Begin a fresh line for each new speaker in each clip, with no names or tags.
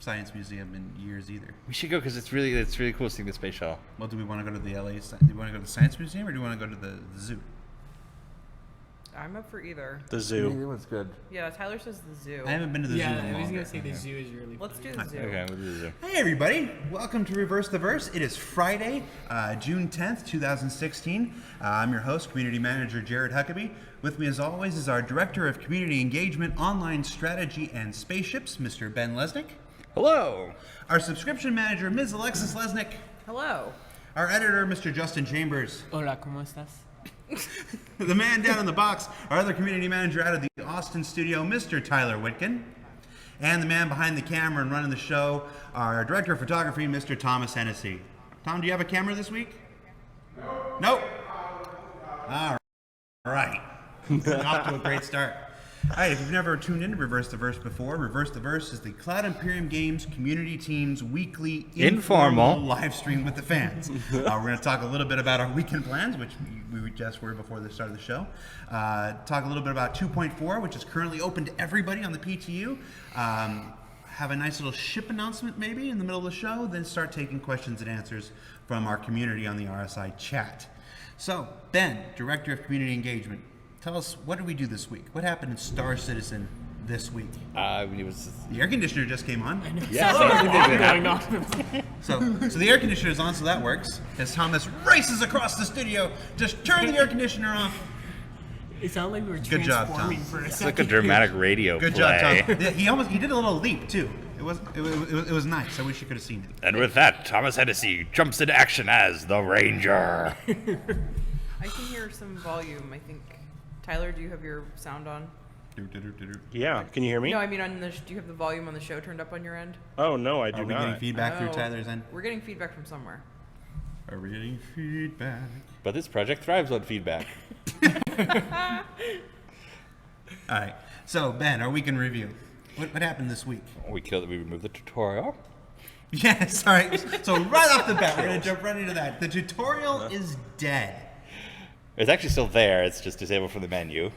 science museum in years either.
We should go because it's really cool seeing the space shuttle.
Well, do we want to go to the LA? Do we want to go to the science museum or do we want to go to the zoo?
I'm up for either.
The zoo.
Either one's good.
Yeah, Tyler says the zoo.
I haven't been to the zoo in a
Yeah, I was
long
gonna
time.
say the zoo is really
Let's do
fun.
the zoo.
Okay, we'll do the zoo.
Hey everybody, welcome to Reverse the Verse. It is Friday, June 10th, 2016. I'm your host, Community Manager Jared Huckabee. With me as always is our Director of Community Engagement, Online Strategy, and Spaceships, Mr. Ben Lesnick.
Hello.
Our Subscription Manager, Ms. Alexis Lesnick.
Hello.
Our Editor, Mr. Justin Chambers.
Hola, ¿cómo estás?
The man down in the box, our other Community Manager out of the Austin studio, Mr. Tyler Whitkin. And the man behind the camera and running the show, our Director of Photography, Mr. Thomas Hennessy. Tom, do you have a camera this week? Nope. All right. Off to a great start. All right, if you've never tuned into Reverse the Verse before, Reverse the Verse is the Cloud Imperium Games community team's weekly informal live stream with the fans. We're going to talk a little bit about our weekend plans, which we just were before the start of the show. Talk a little bit about 2.4, which is currently open to everybody on the PTU. Have a nice little ship announcement maybe in the middle of the show, then start taking questions and answers from our community on the RSI chat. So, Ben, Director of Community Engagement, tell us, what did we do this week? What happened in Star Citizen this week?
It was
The air conditioner just came on. So the air conditioner is on, so that works. As Thomas races across the studio, just turning the air conditioner off.
It sounded like we were
Good job,
transforming
Tom.
for a
It's
second.
like a dramatic radio
Good
play.
job, Tom. He did a little leap too. It was nice. I wish you could have seen it.
And with that, Thomas Hennessy jumps into action as the Ranger.
I can hear some volume, I think. Tyler, do you have your sound on?
Yeah, can you hear me?
No, I mean, do you have the volume on the show turned up on your end?
Oh, no, I do
Are we
not.
getting feedback through
Oh,
Tyler's end?
We're getting feedback from somewhere.
Are we getting feedback?
But this project thrives on feedback.
All right. So Ben, our weekend review. What happened this week?
We removed the tutorial.
Yes. All right. So right off the bat, we're gonna jump right into that. The tutorial is dead.
It's actually still there. It's just disabled from the menu.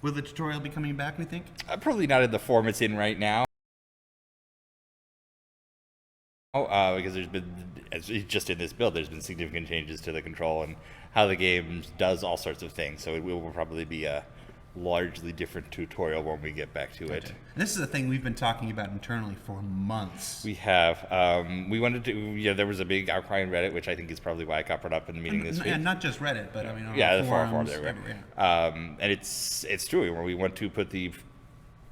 Will the tutorial be coming back, we think?
Probably not in the form it's in right now. Because just in this build, there's been significant changes to the control and how the game does all sorts of things. So it will probably be a largely different tutorial when we get back to it.
And this is a thing we've been talking about internally for months.
We have. We wanted to. There was a big outcry on Reddit, which I think is probably why I got brought up in the meeting this week.
And not just Reddit, but I mean, on
The
forums,
forums everywhere. And it's true. Where we want to put the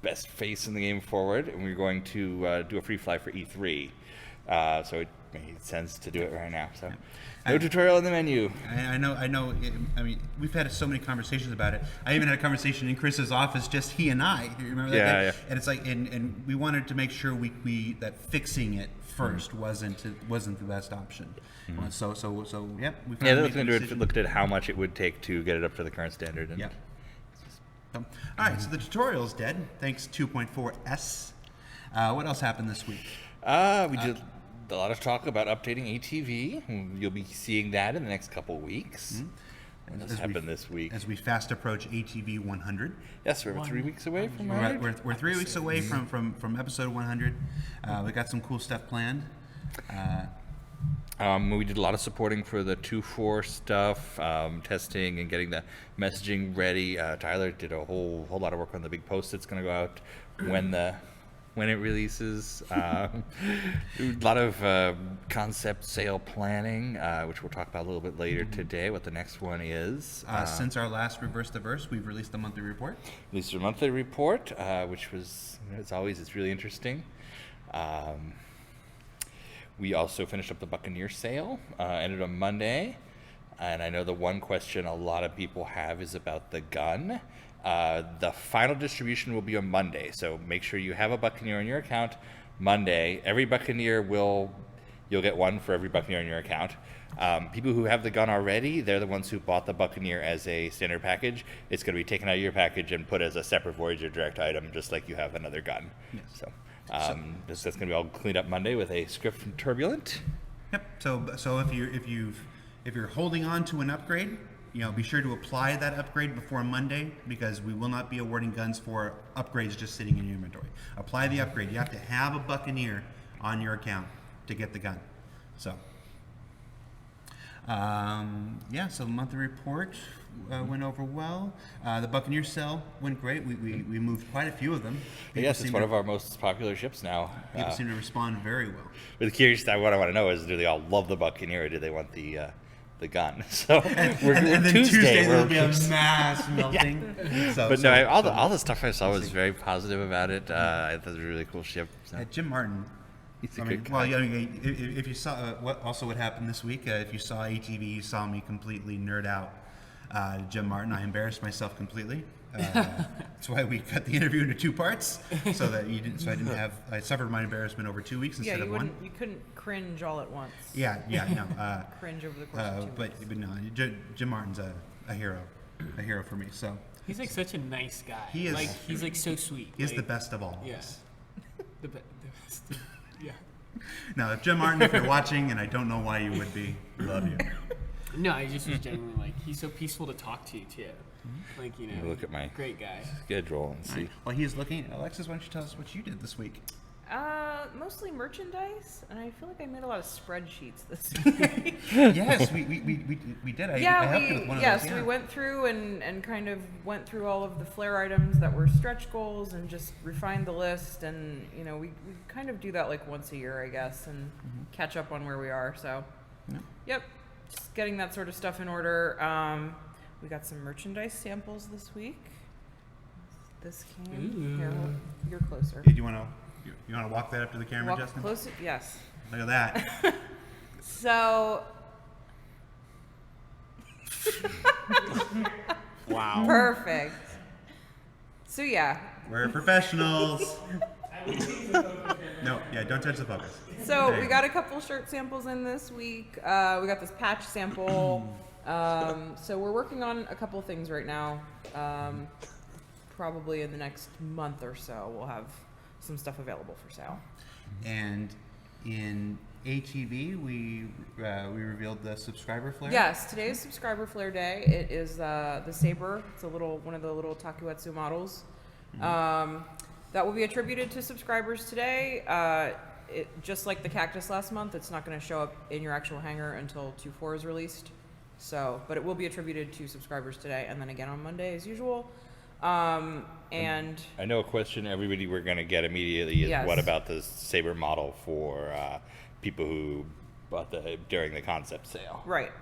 best face in the game forward, and we're going to do a free fly for E3. So it made sense to do it right now. So no tutorial in the menu.
I know. I mean, we've had so many conversations about it. I even had a conversation in Chris's office, just he and I. You remember that?
Yeah.
And it's like, and we wanted to make sure we that fixing it first wasn't the best option.
Mm-hmm.
So yep. We
Yeah, they looked at how much it would take to get it up to the current standard. And
Yeah. All right. So the tutorial's dead. Thanks 2.4S. What else happened this week?
We did a lot of talk about updating ATV. You'll be seeing that in the next couple of weeks. What else happened this week?
As we fast approach ATV 100.
Yes, we're 3 weeks away from that.
We're 3 weeks away from episode 100. We got some cool stuff planned.
We did a lot of supporting for the 2.4 stuff, testing and getting the messaging ready. Tyler did a whole lot of work on the big post that's going to go out when it releases. A lot of concept sale planning, which we'll talk about a little bit later today, what the next one is.
Since our last Reverse the Verse, we've released a monthly report.
Released a monthly report, which was, as always, it's really interesting. We also finished up the Buccaneer sale, ended on Monday. And I know the one question a lot of people have is about the gun. The final distribution will be on Monday, so make sure you have a Buccaneer in your account Monday. Every Buccaneer you'll get one for every Buccaneer in your account. People who have the gun already, they're the ones who bought the Buccaneer as a standard package. It's going to be taken out of your package and put as a separate Voyager Direct item, just like you have another gun. Yes. So that's going to be all cleaned up Monday with a script from Turbulent.
Yep. So if you're holding on to an upgrade, be sure to apply that upgrade before Monday, because we will not be awarding guns for upgrades just sitting in your inventory. Apply the upgrade. You have to have a Buccaneer on your account to get the gun. So, so the monthly report went over well. The Buccaneer cell went great. We moved quite a few of them. People
Yes, it's
seem
one
to-
of our most popular ships now.
People seem to respond very well.
But curious, what I want to know is, do they all love the Buccaneer, or do they want the gun? So we're
And then
Tuesday.
there'll be a mass melting.
But no, all the stuff I saw was very positive about it. I thought it was a really cool ship. So.
Jim Martin.
He's a
I
good
mean,
guy.
well, if you saw what happened this week, if you saw ATV, you saw me completely nerd out. Jim Martin, I embarrassed myself completely. That's why we cut the interview into 2 parts, so that you didn't. So I suffered my embarrassment over 2 weeks
Yeah,
instead of one.
you couldn't cringe all at once.
Yeah, no.
Cringe over the course of 2 weeks.
But no, Jim Martin's a hero for me. So
He's like such a nice guy.
He is.
Like he's like so sweet.
he's
like,
the best of all. of
Yeah.
us.
The best. Yeah.
Now, Jim Martin, if you're watching, and I don't know why you would be, we love you.
No, I just was genuinely like he's so peaceful to talk to too. Like
Let me look at my
great guy.
schedule and see.
Well, he's looking. Alexis, why don't you tell us what you did this week?
Mostly merchandise, and I feel like I made a lot of spreadsheets this week.
Yes, we did. I helped you with one of those. Yeah.
We went through and kind of went through all of the flare items that were stretch goals and just refined the list, and we kind of do that like once a year, I guess, and catch up on where we are. So, yep, just getting that sort of stuff in order. We got some merchandise samples this week. This came here. You're closer.
Hey, do you want to walk that up to the camera,
Walk
Justin?
closer. Yes.
Look at that.
So.
Wow.
Perfect. So yeah.
We're professionals. No, don't touch the focus.
So we got a couple shirt samples in this week. We got this patch sample. So we're working on a couple things right now. Probably in the next month or so, we'll have some stuff available for sale.
And in ATV, we revealed the subscriber flare.
Yes, today is subscriber flare day. It is the Saber. It's one of the little Takuetsu models. That will be attributed to subscribers today. Just like the Cactus last month, it's not going to show up in your actual hangar until 2.4 is released. So, but it will be attributed to subscribers today, and then again on Monday as usual. And
I know a question everybody we're going to get immediately is,
Yes.
what about the Saber model for people who bought during the concept sale?
right,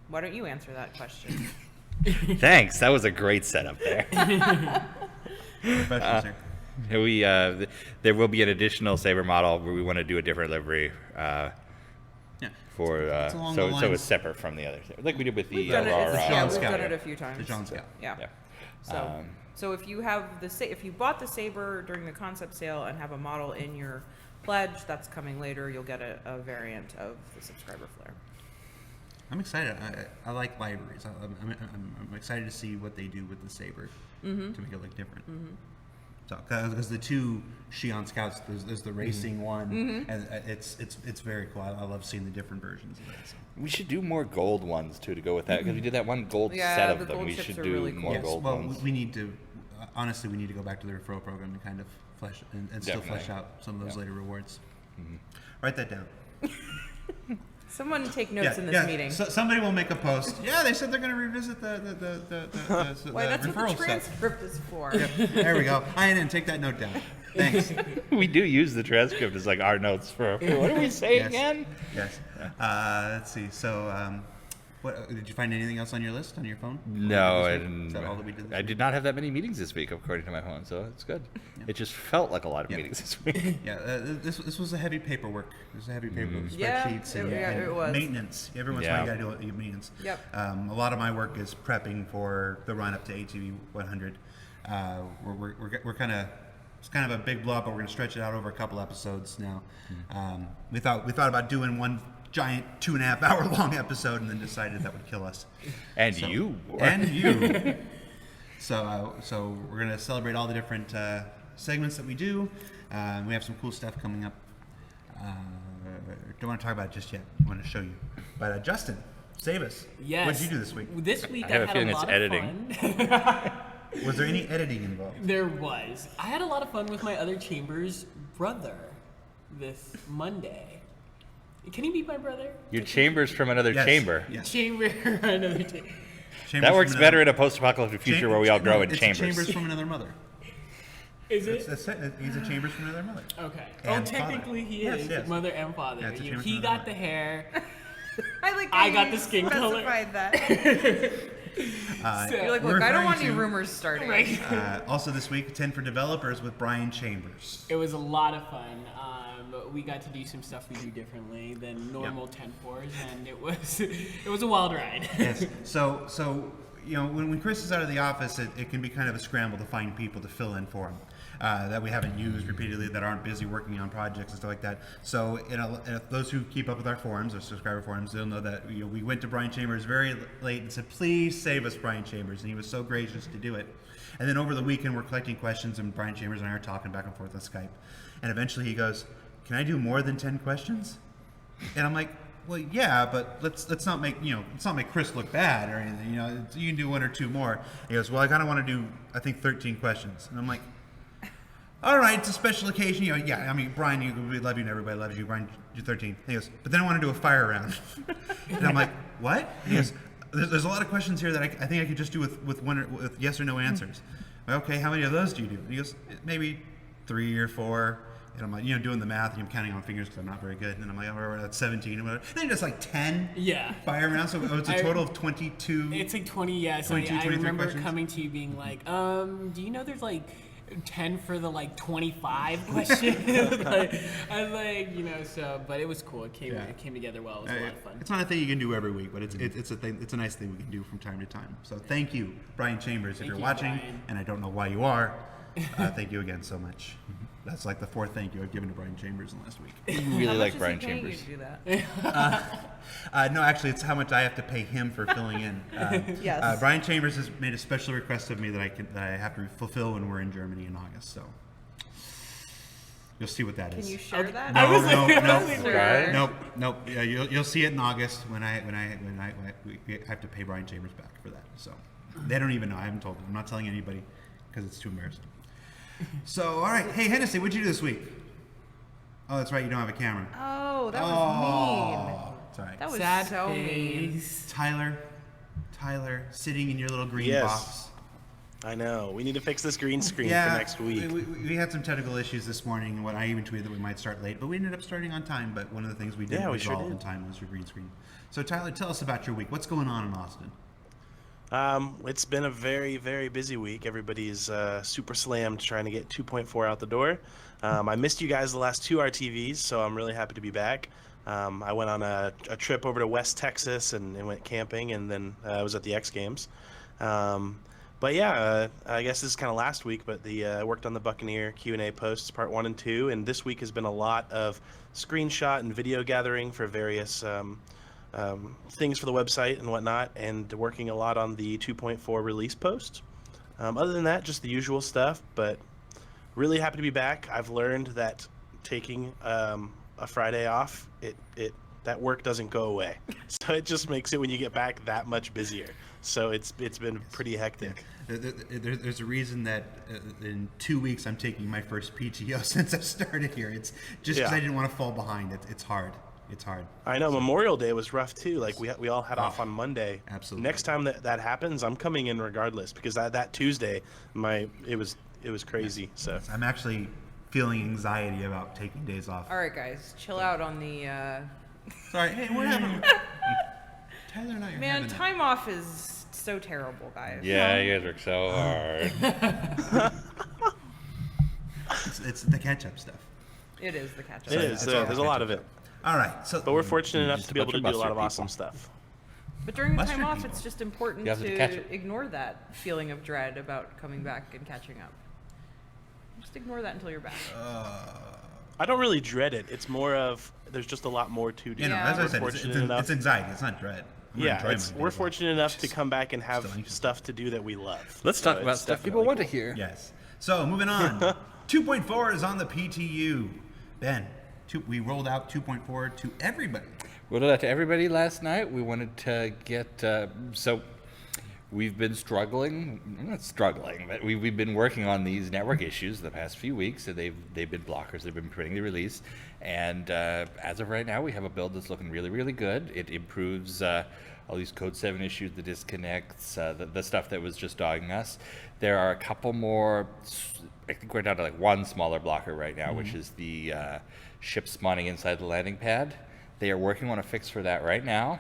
why don't you answer that question?
Thanks. That was a great setup there.
Professionals here.
There will be an additional Saber model where we want to do a different livery
Yeah.
for
It's along the
so
lines-
it's separate from the other, like we did with the
We've done it.
our,
Yeah,
John
we've
Scout.
done it a few times.
The John Scout.
Yeah.
yeah.
So if you have if you bought the Saber during the concept sale and have a model in your pledge, that's coming later. You'll get a variant of the subscriber flare.
I'm excited. I like libraries. I'm excited to see what they do with the Saber to make it look different. So, because the two Shion Scouts, there's the racing one, and it's very cool. I love seeing the different versions of that. So.
We should do more gold ones too to go with that, because we did that one gold
Yeah,
set
the
of them.
gold
We
ships
should
are
do
really cool.
more
Yes,
gold
well,
ones.
we need to. Honestly, we need to go back to the referral program and kind of flesh and still flesh
Definitely.
out some of those
Yeah.
later rewards. Write that down.
Someone take notes in this meeting.
So, somebody will make a post. Yeah, they said they're going to revisit the
Why, that's what the
referral stuff.
transcript is for.
There we go. I didn't take that note down. Thanks.
We do use the transcript as like our notes for what do we say
Yes.
again?
Yes. Let's see. So, what did you find anything else on your list on your phone?
No, I
This week?
didn't.
Is that all that we did? This
I
week?
did not have that many meetings this week, according to my phone, so it's good. It just felt like a lot of
Yeah.
meetings this week.
Yeah, this was a heavy paperwork. This was a heavy paperwork.
Yeah,
Spreadsheets and,
it was.
maintenance. Every once in a while, you got to do maintenance.
Yep.
A lot of my work is prepping for the run up to ATV 100. We're kind of it's kind of a big blow up, but we're going to stretch it out over a couple episodes now. We thought about doing one giant 2.5 hour long episode, and then decided that would kill us.
And
So-
you.
And you. So we're going to celebrate all the different segments that we do. We have some cool stuff coming up. Don't want to talk about it just yet. I want to show you. But Justin, Save us.
Yes.
What'd you do this week?
This week
I
I,
have a
had
feeling
a
it's
lot
editing.
of fun.
Was there any editing involved?
There was. I had a lot of fun with my other Chambers brother this Monday. Can he be my brother?
Your chamber's from another
Yes.
chamber.
Yes.
Chamber, another chamber.
Chambers
That
from
works
another-
better in a post-apocalyptic future where we all grow in
it's
chambers.
Chambers from another mother.
Is it?
He's a Chambers from another mother.
Okay.
And
technically
father.
he
Yes,
is.
yes.
Mother and father.
Yeah, it's a Chambers
He
from
got
another
the hair.
I
I got
you
the skin color.
specified that.
So-
You're like,
We're
look, I don't
referring
want any
to-
rumors starting.
Right.
Also this week, 10 for Developers with Brian Chambers.
It was a lot of fun. We got to do some stuff we do differently than normal 10-4s, and it was a wild ride.
Yes. So when Chris is out of the office, it can be kind of a scramble to find people to fill in for him that we haven't used repeatedly, that aren't busy working on projects and stuff like that. So those who keep up with our forums, our subscriber forums, they'll know that we went to Brian Chambers very late and said, "Please save us, Brian Chambers," and he was so gracious to do it. And then over the weekend, we're collecting questions, and Brian Chambers and I are talking back and forth on Skype. And eventually, he goes, "Can I do more than 10 questions?" And I'm like, "Well, yeah, but let's not make Chris look bad or anything. You can do one or two more." He goes, "Well, I kind of want to do, I think, 13 questions." And I'm like, "All right, it's a special occasion. Yeah. I mean, Brian, we love you, and everybody loves you. Brian, do 13." And he goes, "But then I want to do a fire round." And I'm like, "What?" And he goes, "There's a lot of questions here that I think I could just do with yes or no answers." Like, "Okay, how many of those do you do?" And he goes, "Maybe 3 or 4. And I'm like, doing the math, and I'm counting on fingers because I'm not very good. And I'm like, "Oh, that's 17 or whatever." And then just like 10 fire rounds. So it's a total of 22.
It's like 20, yeah. So
22,
I
23
remember
questions.
coming to you being like, do you know there's like 10 for the like 25 questions? I was like, so, but it was cool. It came together well. It was a lot of fun.
It's not a thing you can do every week, but it's a thing. It's a nice thing we can do from time to time. So thank you, Brian Chambers, if you're
you,
watching,
Brian.
and I don't know why you are. Thank you again so much. That's like the 4th thank you I've given to Brian Chambers in the last week.
You really
How
like
much
Brian
is he paying
Chambers.
you to do that?
No, actually, it's how much I have to pay him for filling in.
Yes.
Brian Chambers has made a special request of me that I have to fulfill when we're in Germany in August. So you'll see what that is.
Can you share that?
Nope. Yeah, you'll see it in August when we have to pay Brian Chambers back for that. So they don't even know. I haven't told them. I'm not telling anybody because it's too embarrassing. So all right, hey Hennessy, what'd you do this week? Oh, that's right. You don't have a camera.
Oh, that was mean.
Sorry.
That was
Sad
so mean.
face.
Tyler, sitting in your little green
Yes.
box.
I know. We need to fix this green screen for next week.
We had some technical issues this morning, and what I even tweeted that we might start late, but we ended up starting on time. But one of the things we didn't
we sure
resolve in
did.
time was your green screen. So Tyler, tell us about your week. What's going on in Austin?
It's been a very, very busy week. Everybody's super slammed trying to get 2.4 out the door. I missed you guys the last 2 RTVs, so I'm really happy to be back. I went on a trip over to West Texas and went camping, and then I was at the X Games. But yeah, I guess this is kind of last week, but I worked on the Buccaneer Q&A posts, part 1 and 2, and this week has been a lot of screenshot and video gathering for various things for the website and whatnot, and working a lot on the 2.4 release post. Other than that, just the usual stuff, but really happy to be back. I've learned that taking a Friday off, that work doesn't go away. So it just makes it, when you get back, that much busier. So it's been pretty hectic.
There's a reason that in 2 weeks I'm taking my first PTO since I started here. It's just because I didn't want to fall behind. It's hard. It's hard.
I know. Memorial Day was rough too. Like we all had off on Monday.
Absolutely.
Next time that happens, I'm coming in regardless, because that Tuesday, it was crazy. So
I'm actually feeling anxiety about taking days off.
All right, guys, chill out on the.
Sorry, hey, we're having. Tyler and I are
Man,
having a-
time off is so terrible, guys.
Yeah, you guys work so hard.
It's the catch-up stuff.
It is the catch-up.
it is. There's a lot of it.
All right, so
But we're fortunate enough
Just
to be able to
bunch
do
of
a lot of
mustard
awesome
people.
stuff.
But during the
Mustard
time off,
people.
it's just important
You have to catch
to
it.
ignore that feeling of dread about coming back and catching up. Just ignore that until you're back.
I don't really dread it. It's more of, there's just a lot more to do.
you know,
Yeah.
as I
We're
said,
fortunate enough.
it's anxiety. It's not dread. I'm
Yeah,
enjoying my
we're
days off.
fortunate enough to come back and
Still
have
anxious.
stuff to do that we love.
Let's
So
talk about
it's
stuff people
definitely
want
cool.
to hear.
Yes. So moving on. 2.4 is on the PTU. Ben, we rolled out 2.4 to everybody.
We'll do that to everybody last night. We wanted to get so we've been struggling, not struggling, but we've been working on these network issues the past few weeks. So they've been blockers. They've been preventing the release, and as of right now, we have a build that's looking really, really good. It improves all these code 7 issues, the disconnects, the stuff that was just dogging us. There are a couple more. I think we're down to like one smaller blocker right now, which is the ship spawning inside the landing pad. They are working on a fix for that right now.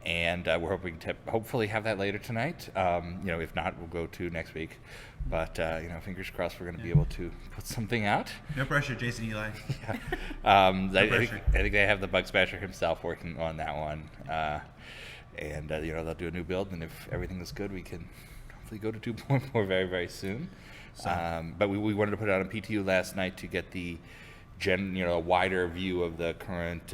And we're hoping to hopefully have that later tonight. If not, we'll go to next week. But fingers crossed we're going to be able to put something out.
No pressure, Jason Eli.
I think they have the bug smasher himself working on that one. They'll do a new build, and if everything is good, we can hopefully go to 2.4 very, very soon. But we wanted to put it out on PTU last night to get the a wider view of the current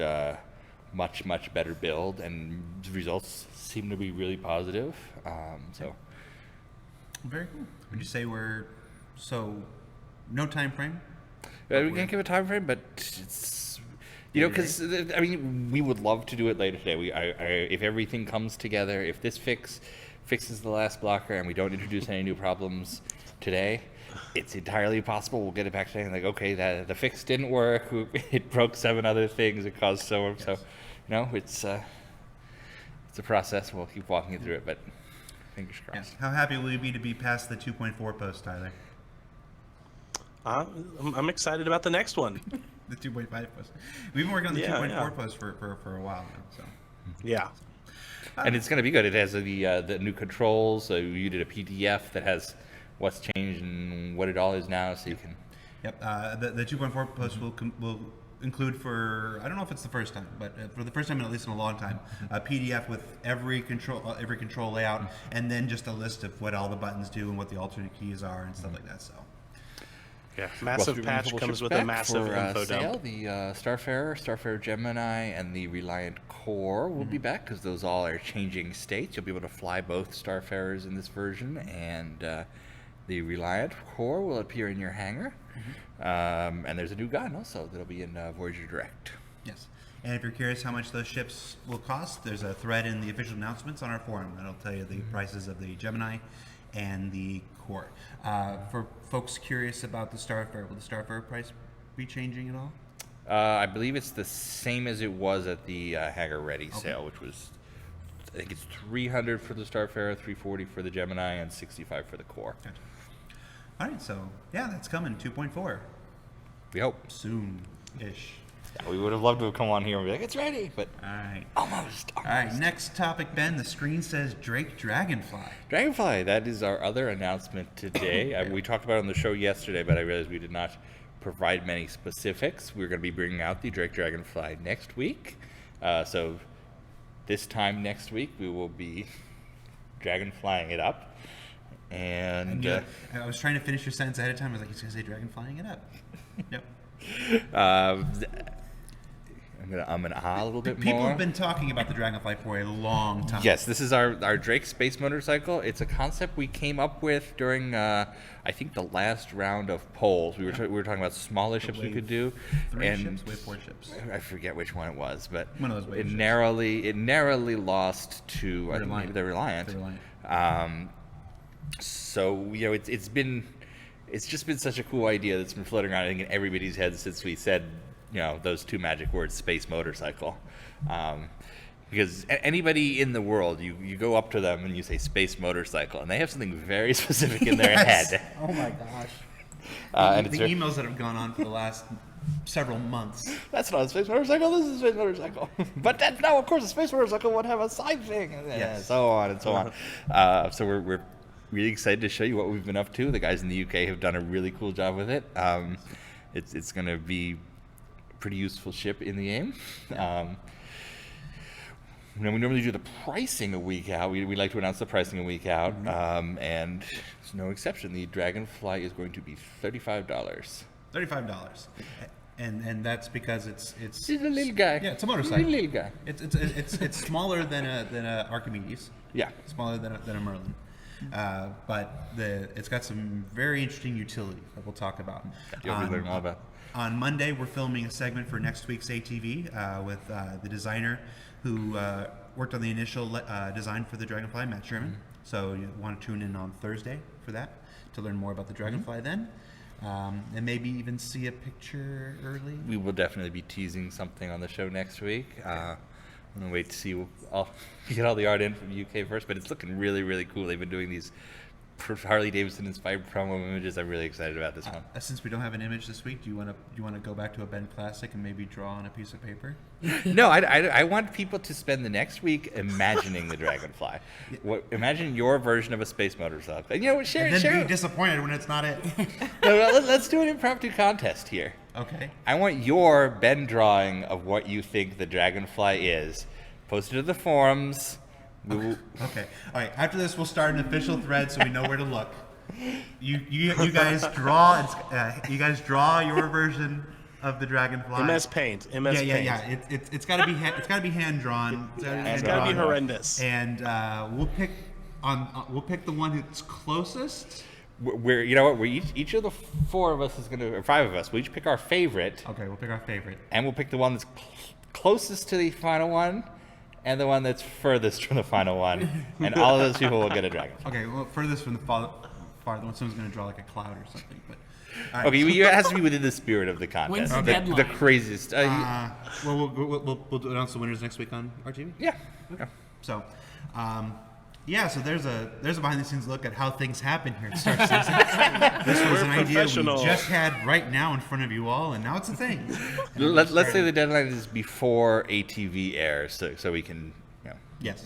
much, much better build, and the results seem to be really positive.
Very cool. Would you say no time frame?
We can't give a time frame, but it's because we would love to do it later today. If everything comes together, if this fixes the last blocker and we don't introduce any new problems today, it's entirely possible we'll get it back today and okay, the fix didn't work. It broke 7 other things. It caused so. It's a process. We'll keep walking you through it, but fingers crossed.
Yeah. How happy will you be to be past the 2.4 post, Tyler?
I'm excited about the next one.
The 2.5 post. We've been working on the 2.4 post for a while now. So.
Yeah.
And it's going to be good. It has the new controls. So you did a PDF that has what's changed and what it all is now, so you can.
Yep. The 2.4 post will include, for I don't know if it's the first time, but for the first time in at least in a long time, a PDF with every control layout, and then just a list of what all the buttons do and what the alternate keys are and stuff like that. So.
Yeah, massive patch comes with a massive info dump.
The Starfarer Gemini, and the Reliant Core will be back because those all are changing states. You'll be able to fly both Starfarers in this version, and the Reliant Core will appear in your hangar. And there's a new gun also that'll be in Voyager Direct.
Yes. And if you're curious how much those ships will cost, there's a thread in the official announcements on our forum that'll tell you the prices of the Gemini and the Core. For folks curious about the Starfarer, will the Starfarer price be changing at all?
I believe it's the same as it was at the Hangar Ready sale, which was, I think it's $300 for the Starfarer, $340 for the Gemini, and $65 for the Core.
Gotcha. All right, so yeah, that's coming, 2.4.
We hope.
Soon-ish.
Yeah, we would have loved to have come on here and be like, it's ready, but
All right.
almost.
All right, next topic, Ben. The screen says Drake Dragonfly.
Dragonfly, that is our other announcement today. We talked about it on the show yesterday, but I realized we did not provide many specifics. We're going to be bringing out the Drake Dragonfly next week. So this time next week, we will be dragonflying it up. And
I was trying to finish your sentence ahead of time. I was like, he's going to say dragonflying it up. Yep.
I'm going to ah a little bit
People
more.
have been talking about the Dragonfly for a long time.
Yes, this is our Drake space motorcycle. It's a concept we came up with during, I think, the last round of polls. We were talking about smaller ships we could do.
Wave 4 ships.
I forget which one it was, but
One of those wave
it
ships.
narrowly lost to I think maybe the Reliant.
The Reliant.
So it's just been such a cool idea that's been floating around in everybody's head since we said those two magic words, space motorcycle. Because anybody in the world, you go up to them and you say space motorcycle, and they have something very specific in their head.
Oh my gosh.
And
the emails that have gone on for the last several months.
That's not a space motorcycle, this is a space motorcycle. But now, of course, a space motorcycle would have a side thing, and so on and so on. So we're really excited to show you what we've been up to. The guys in the UK have done a really cool job with it. It's going to be a pretty useful ship in the game. We normally do the pricing a week out. We like to announce the pricing a week out, and it's no exception. The Dragonfly is going to be $35.
$35. And that's because it's
It's a little guy.
Yeah, it's a motorcycle.
Little guy.
It's smaller than a Archimedes.
Yeah.
Smaller than a Merlin. but it's got some very interesting utility that we'll talk about.
You'll be learning all about.
On Monday, we're filming a segment for next week's ATV with the designer who worked on the initial design for the Dragonfly, Matt Sherman. So you want to tune in on Thursday for that to learn more about the Dragonfly then. And maybe even see a picture early.
We will definitely be teasing something on the show next week. I'm going to wait to see. I'll get all the art in from the UK first, but it's looking really, really cool. They've been doing these Harley Davidson inspired promo images. I'm really excited about this one.
Since we don't have an image this week, do you want to go back to a Ben Classic and maybe draw on a piece of paper?
No, I want people to spend the next week imagining the Dragonfly. Imagine your version of a space motorcycle. And share
And
it.
then be disappointed when it's not it.
No, let's do an impromptu contest here.
Okay.
I want your Ben drawing of what you think the Dragonfly is. Post it to the forums.
Okay. All right. After this, we'll start an official thread so we know where to look. You guys draw. You guys draw your version of the Dragonfly.
MS Paint. Paint.
Yeah. It's got to be hand drawn.
It's got to be horrendous.
And we'll pick the one that's closest.
We're each of the four of us is gonna, or five of us. We each pick our favorite.
Okay, we'll pick our favorite.
And we'll pick the one that's closest to the final one. And the one that's furthest from the final one, and all of those people will get a dragon.
Okay, well, furthest from the farther one, someone's going to draw like a cloud or something. But right.
Okay, it has to be within the spirit of the contest.
When's the deadline?
The craziest.
Well, we'll announce the winners next week on RTV.
Yeah.
So, so there's a behind the scenes look at how things happen here at Star Season. This was an idea we just had right now in front of you all, and now it's a thing.
Let's say the deadline is before ATV airs, so we can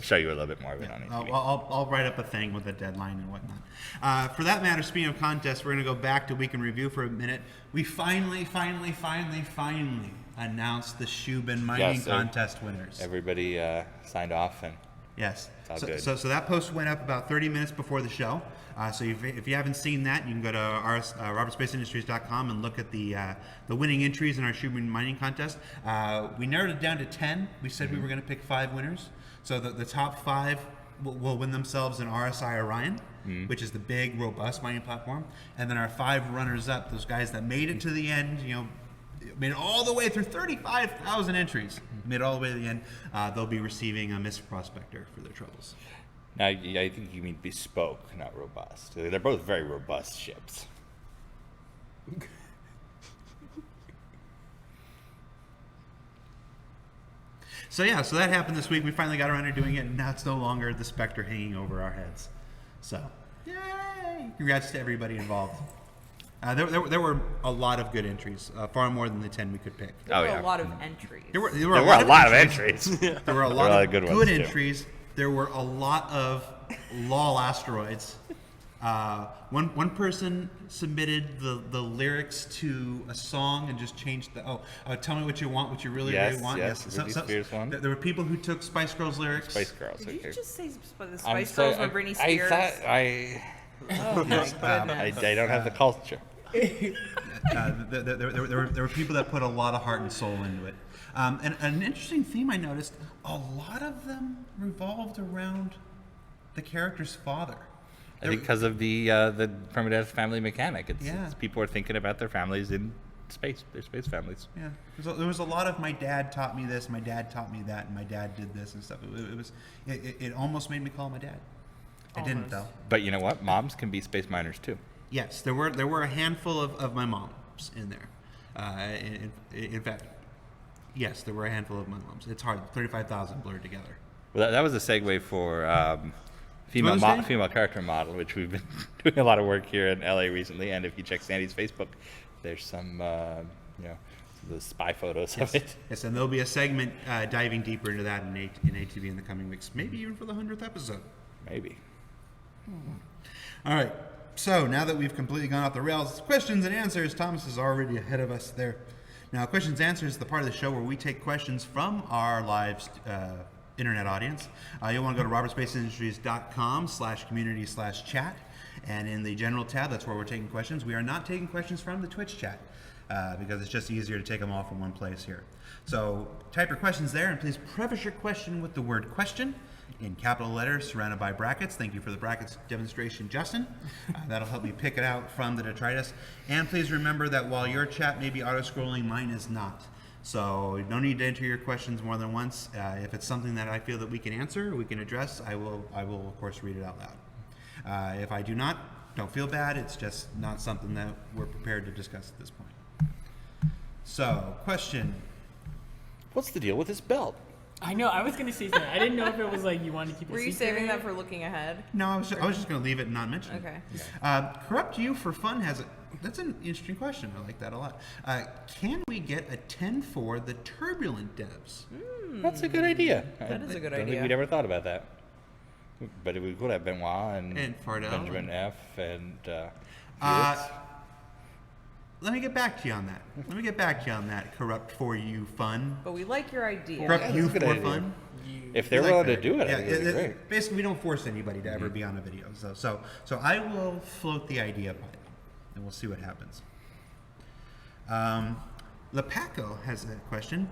show you a little bit more of it on ATV.
I'll write up a thing with a deadline and whatnot. For that matter, speaking of contests, we're going to go back to Week in Review for a minute. We finally announced the Shubin Mining Contest winners.
Everybody signed off and.
Yes.
So
that post went up about 30 minutes before the show. So if you haven't seen that, you can go to robertspaceindustriescom and look at the winning entries in our Shubin Mining Contest. We narrowed it down to 10. We said we were going to pick 5 winners. So the top 5 will win themselves an RSI Orion, which is the big, robust mining platform. And then our 5 runners-up, those guys that made it to the end, made it all the way through 35,000 entries. Made it all the way to the end. They'll be receiving a Mist Prospector for their troubles.
Now, I think you mean bespoke, not robust. They're both very robust ships.
So that happened this week. We finally got around to doing it, and now it's no longer the specter hanging over our heads. So, yay! Congrats to everybody involved. There were a lot of good entries, far more than the 10 we could pick.
There were a lot of entries.
There were
a lot of entries.
There were a lot of good
ones,
entries. There were a lot of LOL asteroids. One person submitted the lyrics to a song and just changed tell me what you want, what you really want.
Yes.
There were people who took Spice Girls lyrics.
Spice Girls.
Did you just say the Spice Girls were Britney Spears?
Oh my goodness. I don't have the culture.
There were people that put a lot of heart and soul into it. And an interesting theme I noticed, a lot of them revolved around the character's father.
I think because of the permadeath family mechanic. It's people are thinking about their families in space, their space families.
Yeah, there was a lot of my dad taught me this, my dad taught me that, and my dad did this and stuff. It almost made me call my dad. I didn't though.
But you know what? Moms can be space miners too.
Yes, there were a handful of my moms in there. In fact, yes, there were a handful of my moms. It's hard. 35,000 blurred together.
Well, that was a segue for female character model, which we've been doing a lot of work here in LA recently. And if you check Sandy's Facebook, there's some the spy photos of it.
Yes, and there'll be a segment diving deeper into that in ATV in the coming weeks, maybe even for the 100th episode.
Maybe.
All right. So now that we've completely gone off the rails, questions and answers. Thomas is already ahead of us there. Now, questions and answers is the part of the show where we take questions from our live internet audience. You'll want to go to robertspaceindustries.com/community/chat. And in the general tab, that's where we're taking questions. We are not taking questions from the Twitch chat because it's just easier to take them all from one place here. So type your questions there, and please preface your question with the word question. in capital letters surrounded by brackets. Thank you for the brackets demonstration, Justin. That'll help me pick it out from the detritus. And please remember that while your chat may be auto-scrolling, mine is not. So no need to enter your questions more than once. If it's something that I feel that we can answer, we can address, I will of course read it out loud. If I do not, don't feel bad. It's just not something that we're prepared to discuss at this point. So, question.
What's the deal with this belt?
I know. I was gonna say something. I didn't know if it was like you wanted to keep it
Were you
secret.
saving that for looking ahead?
No, I was just going to leave it and not mention it.
Okay.
Corrupt You for Fun has that's an interesting question. I like that a lot. Can we get a 10 for the turbulent devs?
That's a good idea.
That is a good
I don't think
idea.
we'd ever thought about that. But we could have Benoit and
Fardell.
Benjamin F. and
Uh, Let me get back to you on that. Corrupt For You Fun.
But we like your idea.
Corrupt
that's
You
a good
for
idea.
Fun.
if they're
We like
willing to
that.
do it,
Yeah,
I think it'd be great.
basically, we don't force anybody to ever be on a video. So I will float the idea by them, and we'll see what happens. Lepaco has a question.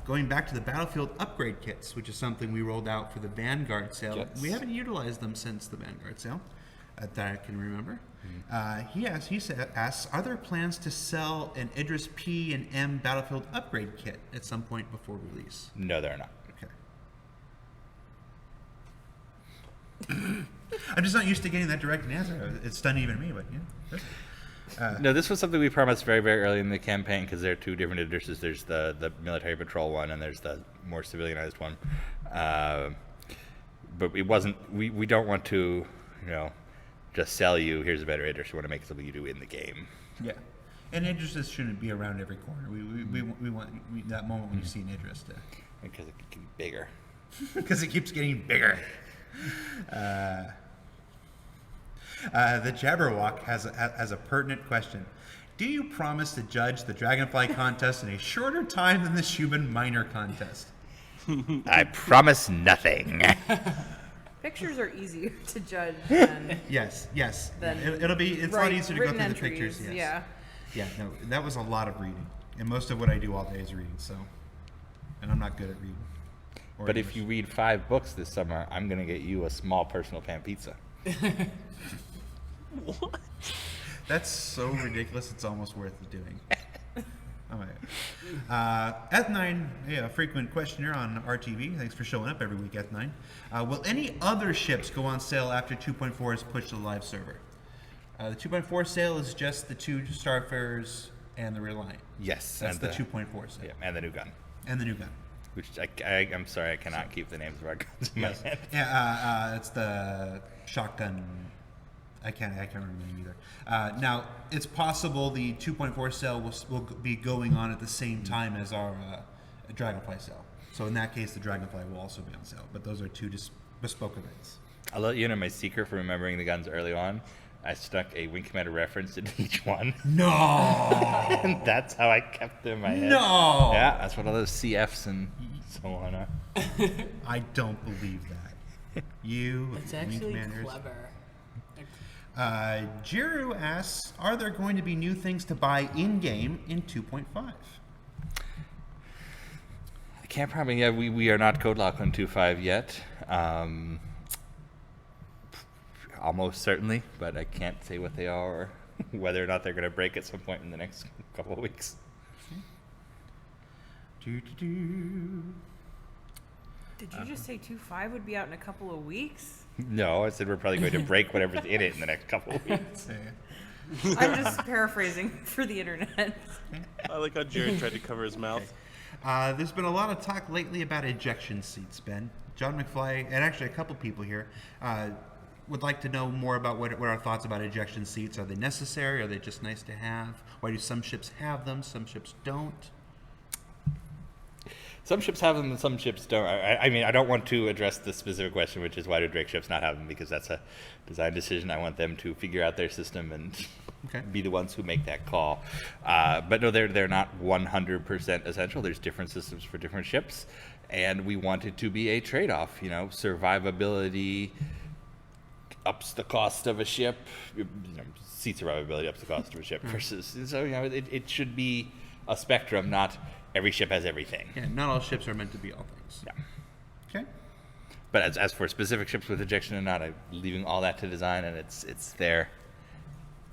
Going back to the Battlefield upgrade kits, which is something we rolled out for the Vanguard sale.
Yes.
We haven't utilized them since the Vanguard sale, that I can remember. He asks, are there plans to sell an Idris P and M Battlefield upgrade kit at some point before release?
No, they're not.
Okay. I'm just not used to getting that direct answer. It's stunning even me, but yeah.
No, this was something we promised very, very early in the campaign because there are two different editions. There's the military patrol one and there's the more civilianized one. But it wasn't. We don't want to, just sell you. Here's a better Idris. We want to make something you do in the game.
Yeah, and Idris shouldn't be around every corner. We want that moment when you see an Idris to,
Because it can be bigger.
because it keeps getting bigger. The Jabberwock has a pertinent question. Do you promise to judge the Dragonfly contest in a shorter time than the Shubin Minor contest?
I promise nothing.
Pictures are easier to judge than
Yes.
Then
It's a lot easier to go
written
through the
entries,
pictures. Yes.
Yeah.
Yeah. No, that was a lot of reading, and most of what I do all day is reading. So, and I'm not good at reading. Or
But if
English.
you read 5 books this summer, I'm going to get you a small personal pan pizza.
What?
That's so ridiculous, it's almost worth doing. All right. Eth9, a frequent questioner on RTV. Thanks for showing up every week, Eth9. Will any other ships go on sale after 2.4 is pushed to the live server? The 2.4 sale is just the 2 Starfarers and the Reliant.
Yes.
That's
and
the 2.4 sale.
Yeah, and the new gun.
And the new gun.
Which I'm sorry, I cannot keep the names of our guns in my head.
Yeah, it's the shotgun. I can't remember the name either. Now, it's possible the 2.4 sale will be going on at the same time as our Dragonfly sale. So in that case, the Dragonfly will also be on sale. But those are 2 bespoke events.
I'll let you know my secret for remembering the guns early on. I stuck a Wing Commander reference in each one.
No!
And that's how I kept them in my head.
No!
Yeah, that's what all those CFs and so on are.
I don't believe that. You,
It's
Wing
actually
Commanders.
clever.
Jiru asks, are there going to be new things to buy in-game in 2.5?
I can't promise. Yeah, we are not code locked on 2.5 yet. Almost certainly, but I can't say what they are or whether or not they're going to break at some point in the next couple of weeks.
Did you just say 2.5 would be out in a couple of weeks?
No, I said we're probably going to break whatever's in it in the next couple of weeks.
I'm just paraphrasing for the internet.
I like how Jared tried to cover his mouth.
There's been a lot of talk lately about ejection seats, Ben. John McFly, and actually a couple people here, would like to know more about what our thoughts about ejection seats. Are they necessary? Are they just nice to have? Why do some ships have them? Some ships don't?
Some ships have them and some ships don't. I mean, I don't want to address the specific question, which is why do Drake ships not have them, because that's a design decision. I want them to figure out their system and be the ones who make that call. But no, they're not 100% essential. There's different systems for different ships, and we want it to be a trade-off. Survivability ups the cost of a ship. Seat survivability ups the cost of a ship versus. So it should be a spectrum, not every ship has everything.
Yeah, not all ships are meant to be all things.
Yeah.
Okay.
But as for specific ships with ejection or not, I'm leaving all that to design, and it's their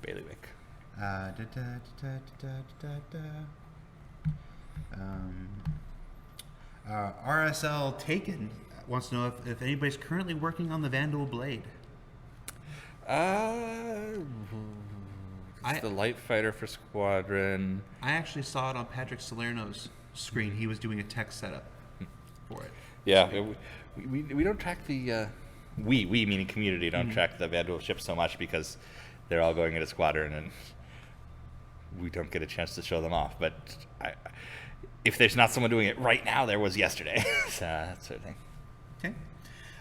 bailiwick.
RSL Taken wants to know if anybody's currently working on the Vandal Blade.
It's the light fighter for Squadron.
I actually saw it on Patrick Salerno's screen. He was doing a tech setup for it.
Yeah, we don't track the we meaning community don't track the Vandal ships so much because they're all going into Squadron and we don't get a chance to show them off. But if there's not someone doing it right now, there was yesterday. So that sort of thing.
Okay.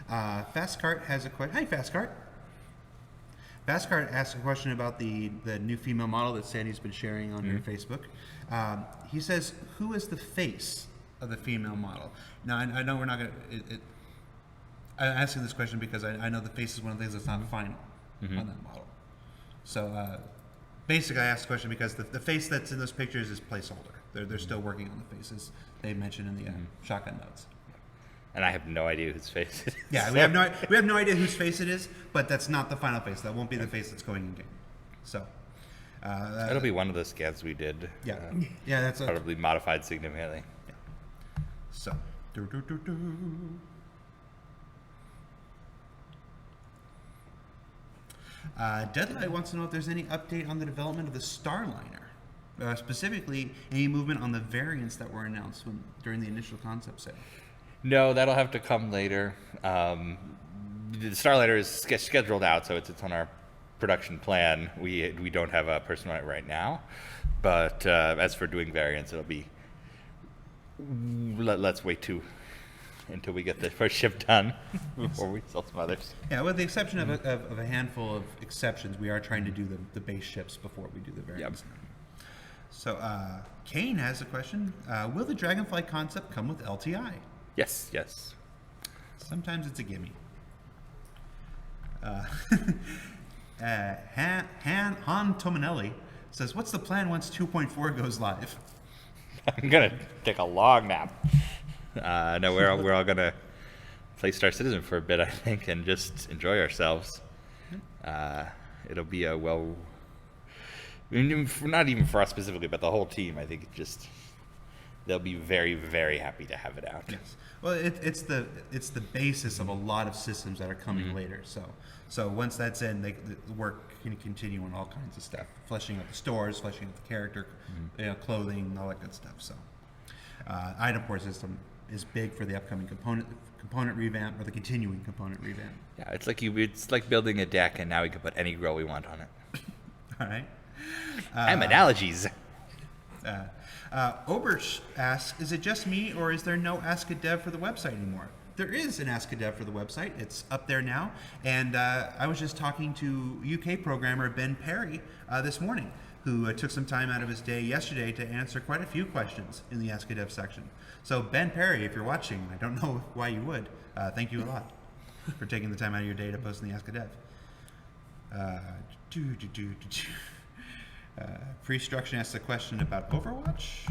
Fastcart has a question. Hi, Fastcart. Fastcart asked a question about the new female model that Sandy's been sharing on her Facebook. He says, who is the face of the female model? Now, I know we're not going to... I'm asking this question because I know the face is one of the things that's not final on that model. So basically, I asked the question because the face that's in those pictures is placeholder. They're still working on the faces they mentioned in the shotgun notes.
And I have no idea whose face it is.
Yeah, we have no idea whose face it is, but that's not the final face. That won't be the face that's going in game. So
it'll be one of the scans we did.
Yeah, yeah, that's
probably modified significantly.
Yeah. So. Deadlight wants to know if there's any update on the development of the Starliner. Specifically, any movement on the variants that were announced during the initial concept sale.
No, that'll have to come later. The Starliner is scheduled out, so it's on our production plan. We don't have a person on it right now, but as for doing variants, it'll be. Let's wait until we get the first ship done before we sell some others.
Yeah, with the exception of a handful of exceptions, we are trying to do the base ships before we do the variants.
Yep.
So, Kane has a question. Will the Dragonfly concept come with LTI?
Yes, yes.
Sometimes it's a gimme. Han Tominelli says, what's the plan once 2.4 goes live?
I'm going to take a long nap. No, we're all going to play Star Citizen for a bit, I think, and just enjoy ourselves. It'll be a not even for us specifically, but the whole team. I think they'll be very, very happy to have it out.
Yes. Well, it's the basis of a lot of systems that are coming later. So once that's in, the work can continue on all kinds of stuff, fleshing out the stores, fleshing out the character, clothing, all that good stuff. So item port system is big for the upcoming component revamp or the continuing component revamp.
Yeah, it's like building a deck, and now we can put any grill we want on it.
All right.
Analogies.
Obersh asks, is it just me or is there no Ask a Dev for the website anymore? There is an Ask a Dev for the website. It's up there now. And I was just talking to UK programmer Ben Perry this morning, who took some time out of his day yesterday to answer quite a few questions in the Ask a Dev section. So Ben Perry, if you're watching, I don't know why you would, thank you a lot for taking the time out of your day to post in the Ask a Dev. Pre-Struction asks a question about Overwatch.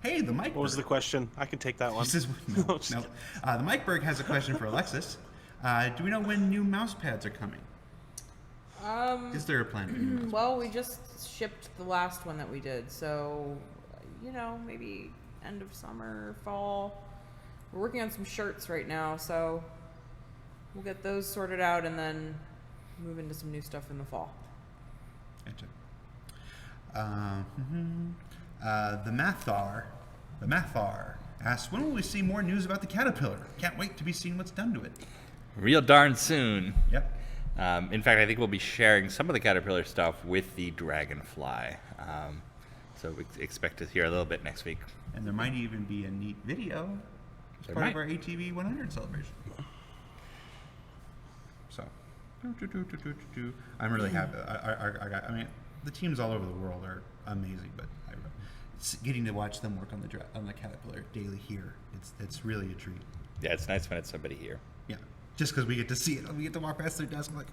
Hey, the Mike.
What was the question? I can take that one.
No. The Mike Berg has a question for Alexis. Do we know when new mouse pads are coming? Is there a plan for new mouse pads?
Well, we just shipped the last one that we did, so maybe end of summer, fall. We're working on some shirts right now, so we'll get those sorted out and then move into some new stuff in the fall.
Gotcha. The Mathar asks, when will we see more news about the Caterpillar? Can't wait to be seeing what's done to it.
Real darn soon.
Yep.
In fact, I think we'll be sharing some of the Caterpillar stuff with the Dragonfly. So we expect to hear a little bit next week.
And there might even be a neat video as part of our ATV 100 celebration. So, I'm really happy. I mean, the teams all over the world are amazing, but getting to watch them work on the Caterpillar daily here, it's really a treat.
Yeah, it's nice when it's somebody here.
Yeah, just because we get to see it, we get to walk past their desk. I'm like,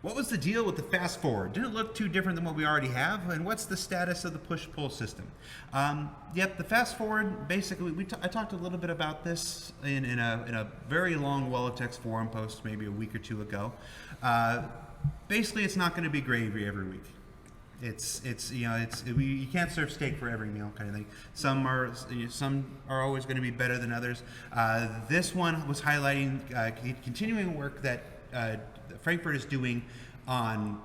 oh. What was the deal with the fast forward? Didn't it look too different than what we already have? And what's the status of the push-pull system? Yep, the fast forward, basically, I talked a little bit about this in a very long Wall-of-Text forum post maybe a week or two ago. Basically, it's not going to be gravy every week. You can't serve steak for every meal kind of thing. Some are always going to be better than others. This one was highlighting continuing work that Frankfurt is doing on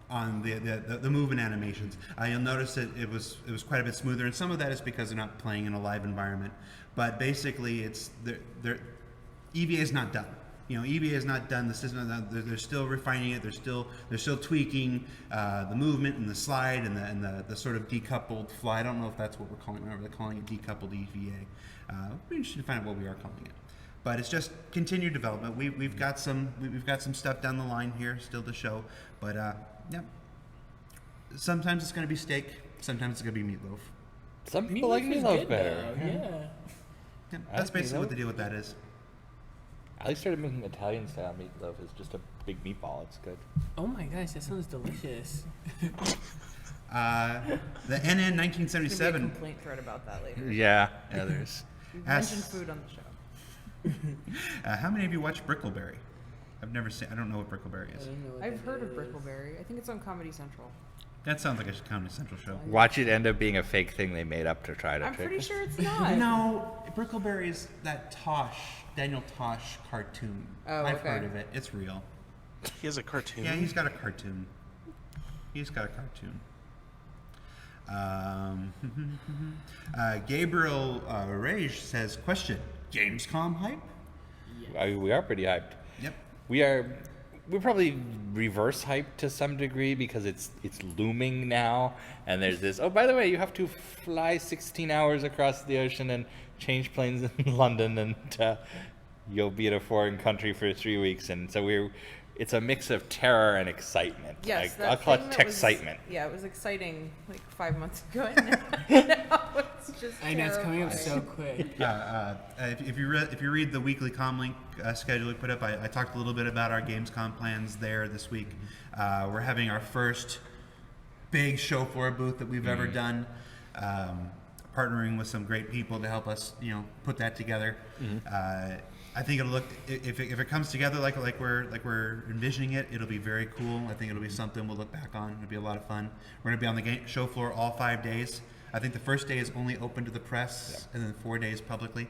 the movement animations. You'll notice that it was quite a bit smoother, and some of that is because they're not playing in a live environment. But basically, EVA is not done. EVA is not done. The system, they're still refining it. They're still tweaking the movement and the slide and the sort of decoupled fly. I don't know if that's what we're calling it. They're calling it decoupled EVA. We're interested to find out what we are calling it. But it's just continued development. We've got some stuff down the line here still to show. But yeah, sometimes it's going to be steak. Sometimes it's going to be meatloaf.
Some people like meatloaf better.
Yeah.
That's basically what the deal with that is.
I started making Italian style meatloaf. It's just a big meatball. It's good.
Oh my gosh, that sounds delicious.
The NN 1977.
There'll be a complaint thread about that later.
Yeah, there's.
We've mentioned food on the show.
How many of you watch Brickleberry? I've never seen. I don't know what Brickleberry is.
I've heard of Brickleberry. I think it's on Comedy Central.
That sounds like a Comedy Central show.
Watch it end up being a fake thing they made up to try to
I'm
trick
pretty
us.
sure it's not.
No, Brickleberry is that Daniel Tosh cartoon.
Oh,
I've
okay.
heard of it. It's real.
He has a cartoon.
Yeah, he's got a cartoon. Gabriel Rage says, question, Gamescom hype?
We are pretty hyped.
Yep.
We're probably reverse hyped to some degree because it's looming now, and there's this. Oh, by the way, you have to fly 16 hours across the ocean and change planes in London, and you'll be in a foreign country for 3 weeks, and so it's a mix of terror and excitement.
Yes,
I'll call it tech-citement.
Yeah, it was exciting like 5 months ago. And now it's just
I know it's coming up
terrifying.
so quick.
If you read the weekly comlink schedule we put up, I talked a little bit about our Gamescom plans there this week. We're having our first big show floor booth that we've ever done. Partnering with some great people to help us, put that together. I think it'll look, if it comes together like we're envisioning it, it'll be very cool. I think it'll be something we'll look back on. It'll be a lot of fun. We're gonna be on the show floor all 5 days. I think the first day is only open to the press, and then 4 days publicly.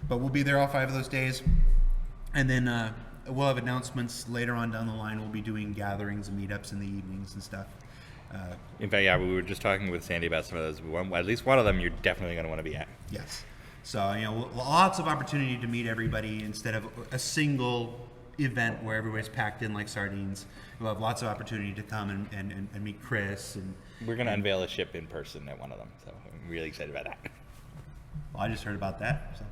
But we'll be there all 5 of those days, and then we'll have announcements later on down the line. We'll be doing gatherings and meetups in the evenings and stuff.
In fact, yeah, we were just talking with Sandy about some of those. At least one of them you're definitely going to want to be at.
Yes. So, lots of opportunity to meet everybody instead of a single event where everybody's packed in like sardines. We'll have lots of opportunity to come and meet Chris. And
We're going to unveil a ship in person at one of them, so I'm really excited about that.
Well, I just heard about that. So.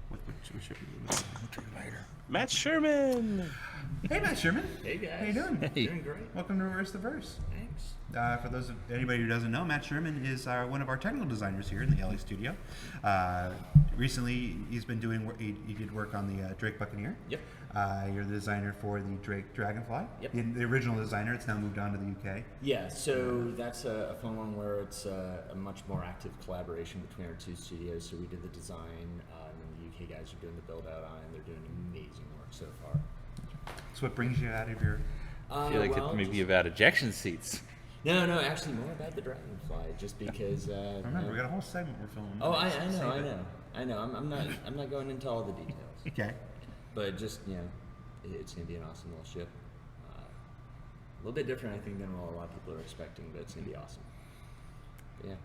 What ship are we later?
Matt Sherman.
Hey, Matt Sherman.
Hey guys.
How you doing?
Hey.
Doing great.
Welcome to Reverse the Verse.
Thanks.
For anybody who doesn't know, Matt Sherman is one of our technical designers here in the LA studio. Recently, he's been doing work. He did work on the Drake Buccaneer.
Yep.
You're the designer for the Drake Dragonfly.
Yep.
The original designer. It's now moved on to the UK.
Yeah, so that's a fun one where it's a much more active collaboration between our two studios. So we did the design, and then the UK guys are doing the build out on it, and they're doing amazing work so far.
So what brings you out of your?
I feel like it may be about ejection seats.
No, actually more about the Dragonfly, just because.
Remember, we got a whole segment we're filming.
Oh, I know. I'm not going into all the details.
Okay.
But just it's gonna be an awesome little ship. A little bit different, I think, than what a lot of people are expecting, but it's gonna be awesome. But yeah.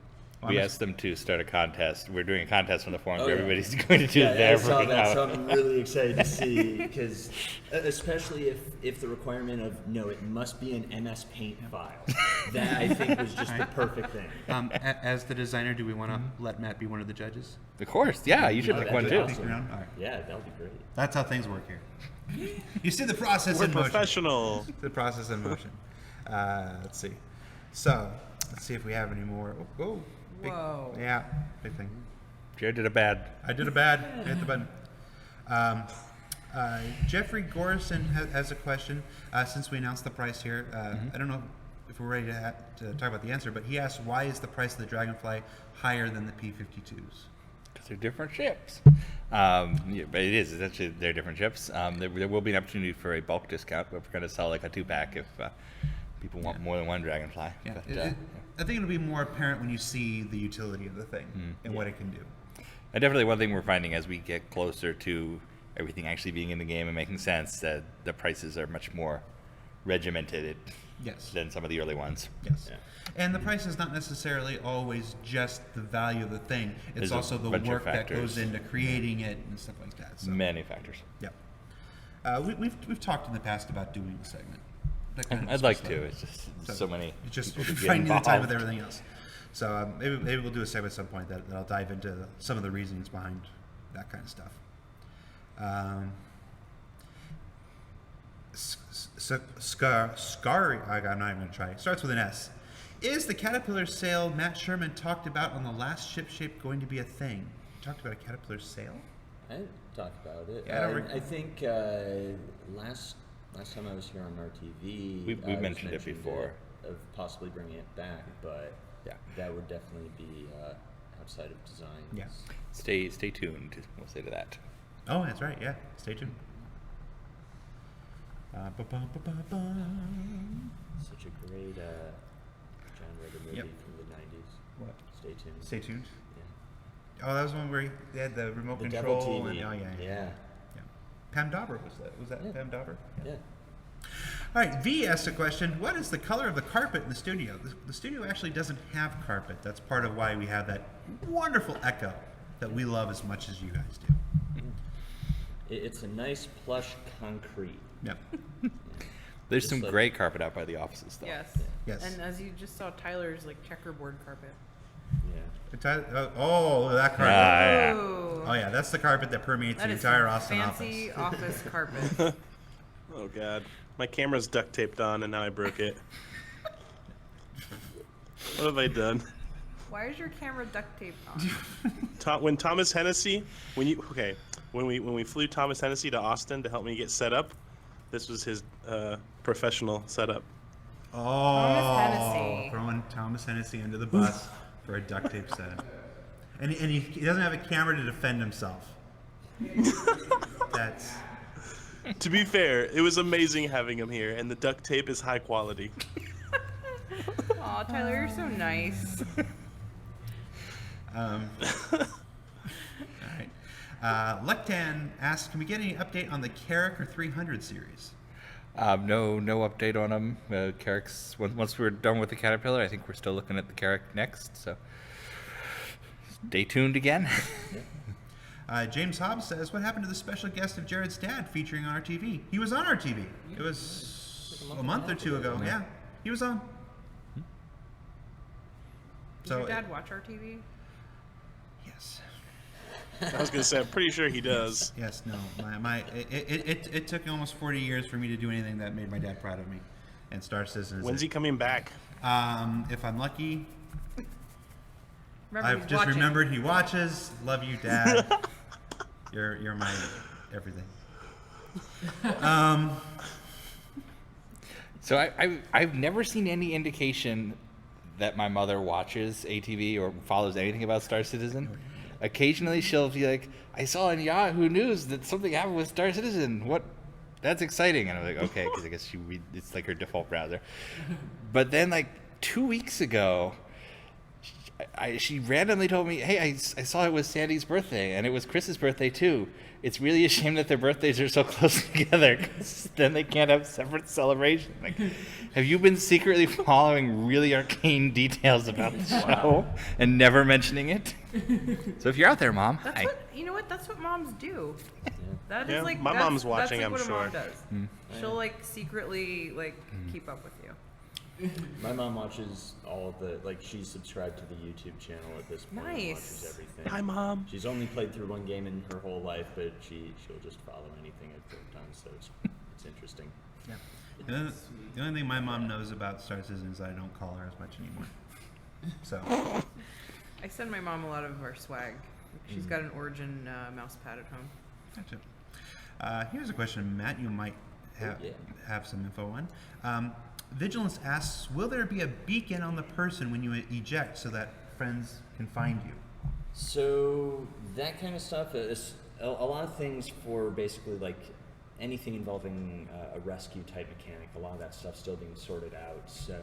We asked them to start a contest. We're doing a contest on the forums
Oh,
where
yeah.
everybody's going to do
Yeah,
their
I saw that,
version.
so I'm really excited to see, because especially if the requirement of it must be an MS Paint file, that I think was just the perfect thing.
As the designer, do we want to let Matt be one of the judges?
Of course, yeah, you should
Oh,
pick
that'd
one
be
too.
awesome.
All right.
Yeah, that would be great.
That's how things work here. You see the process
We're
in motion.
professional.
The process in motion. Let's see. So, let's see if we have any more. Oh, big,
Whoa.
yeah, big thing.
Jared did a bad.
I did a bad. I hit the button. Jeffrey Gorson has a question. Since we announced the price here, I don't know if we're ready to talk about the answer, but he asked, why is the price of the Dragonfly higher than the P-52s?
Because they're different ships. But it is. Essentially, they're different ships. There will be an opportunity for a bulk discount, but we're going to sell like a 2-pack if people want more than one Dragonfly.
Yeah.
But,
I think it'll be more apparent when you see the utility of the thing and what it can do.
And definitely one thing we're finding as we get closer to everything actually being in the game and making sense, that the prices are much more regimented
Yes.
than some of the early ones.
Yes.
Yeah.
And the price is not necessarily always just the value of the thing. It's
There's
also
a
the
bunch of
work that
factors.
goes into creating it and stuff like that. So,
Many factors.
yeah. We've talked in the past about doing a segment. That kind of
I'd like
stuff.
to. It's just so many.
It's just
people to get
finding the time with
involved.
everything else. So maybe we'll do a segment at some point that I'll dive into some of the reasonings behind that kind of stuff. Scary, I'm not even going to try. Starts with an S. Is the Caterpillar sale Matt Sherman talked about on the last ship shape going to be a thing? He talked about a Caterpillar sale?
I didn't talk about it.
Yeah, I don't rec-
I think last time I was here on RTV,
We
it was
mentioned it before.
of possibly bringing it back, but
Yeah.
that would definitely be outside of design.
Yeah.
Stay tuned. We'll say to that.
Oh, that's right. Yeah. Stay tuned. Ba-bum.
Such a great John Ritter movie
Yep.
from the 90s.
What?
Stay tuned.
Stay tuned.
Yeah.
Oh, that was one where they had the remote
The
control.
Devil TV.
And, oh, yeah.
Yeah.
Pam Dauber was that? Was that
Yeah.
Pam Dauber?
Yeah.
All right, V asked a question. What is the color of the carpet in the studio? The studio actually doesn't have carpet. That's part of why we have that wonderful echo that we love as much as you guys do.
It's a nice plush concrete.
Yep.
There's
Just
some
like-
great carpet out by the offices, though.
Yes.
Yes.
And as you just saw, Tyler's like checkerboard carpet.
Yeah.
Oh, that carpet.
Yeah.
Ooh.
Oh, yeah, that's the carpet that permeates
That
the
is
entire Austin
fancy
office.
office carpet.
Oh God, my camera's duct taped on and now I broke it. What have I done?
Why is your camera duct taped on?
When Thomas Hennessy, when we flew Thomas Hennessy to Austin to help me get set up, this was his professional setup.
Oh,
Hennessy.
throwing Thomas Hennessy under the bus for a duct tape setup. And he doesn't have a camera to defend himself. That's...
To be fair, it was amazing having him here, and the duct tape is high quality.
Aw, Tyler, you're so nice.
All right. Lektan asks, can we get any update on the Carrack or 300 series?
No update on them. Carrack's, once we're done with the Caterpillar, I think we're still looking at the Carrack next. So stay tuned again.
James Hobbs says, what happened to the special guest of Jared's dad featuring on our TV? He was on our TV. It was a month or two ago. Yeah, he was on.
Does your dad watch our TV?
Yes.
I was gonna say, I'm pretty sure he does.
Yes, no. It took almost 40 years for me to do anything that made my dad proud of me. And Star Citizen is
When's he coming back?
If I'm lucky.
Remember,
I've
he's
just
watching.
remembered he watches. Love you, Dad. You're my everything.
So I've never seen any indication that my mother watches ATV or follows anything about Star Citizen. Occasionally she'll be like, I saw on Yahoo News that something happened with Star Citizen. What? That's exciting. And I'm like, okay, because I guess it's like her default browser. But then like 2 weeks ago, she randomly told me, hey, I saw it was Sandy's birthday, and it was Chris's birthday too. It's really a shame that their birthdays are so close together, because then they can't have separate celebrations. Like, have you been secretly following really arcane details about the show and never mentioning it? So if you're out there, Mom,
That's
hi.
what you know. What that's what moms do. That is
Yeah,
like
my
that's-
mom's watching,
That's
I'm
like what a
sure.
mom does. She'll like secretly like keep up with you.
My mom watches all of the, like, she's subscribed to the YouTube channel at this point. and
Nice.
Watches everything.
Hi, Mom.
She's only played through one game in her whole life, but she'll just follow anything I've worked on, so it's interesting.
Yeah. The only thing my mom knows about Star Citizen is I don't call her as much anymore. So.
I send my mom a lot of our swag. She's got an Origin mouse pad at home.
Gotcha. Here's a question, Matt. You might have some info on. Vigilance asks, will there be a beacon on the person when you eject so that friends can find you?
So that kind of stuff is a lot of things for basically like anything involving a rescue type mechanic. A lot of that stuff's still being sorted out. So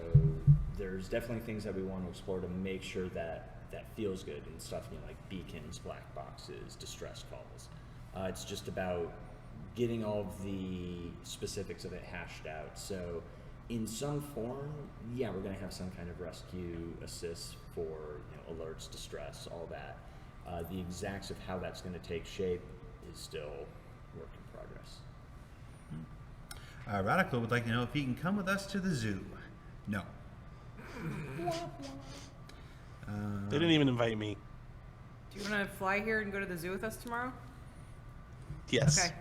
there's definitely things that we want to explore to make sure that feels good and stuff, like beacons, black boxes, distress calls. It's just about getting all of the specifics of it hashed out. So in some form, we're going to have some kind of rescue assist for alerts, distress, all that. The exacts of how that's going to take shape is still work in progress.
Radical would like to know if he can come with us to the zoo. No.
They didn't even invite me.
Do you want to fly here and go to the zoo with us tomorrow?
Yes.
Okay.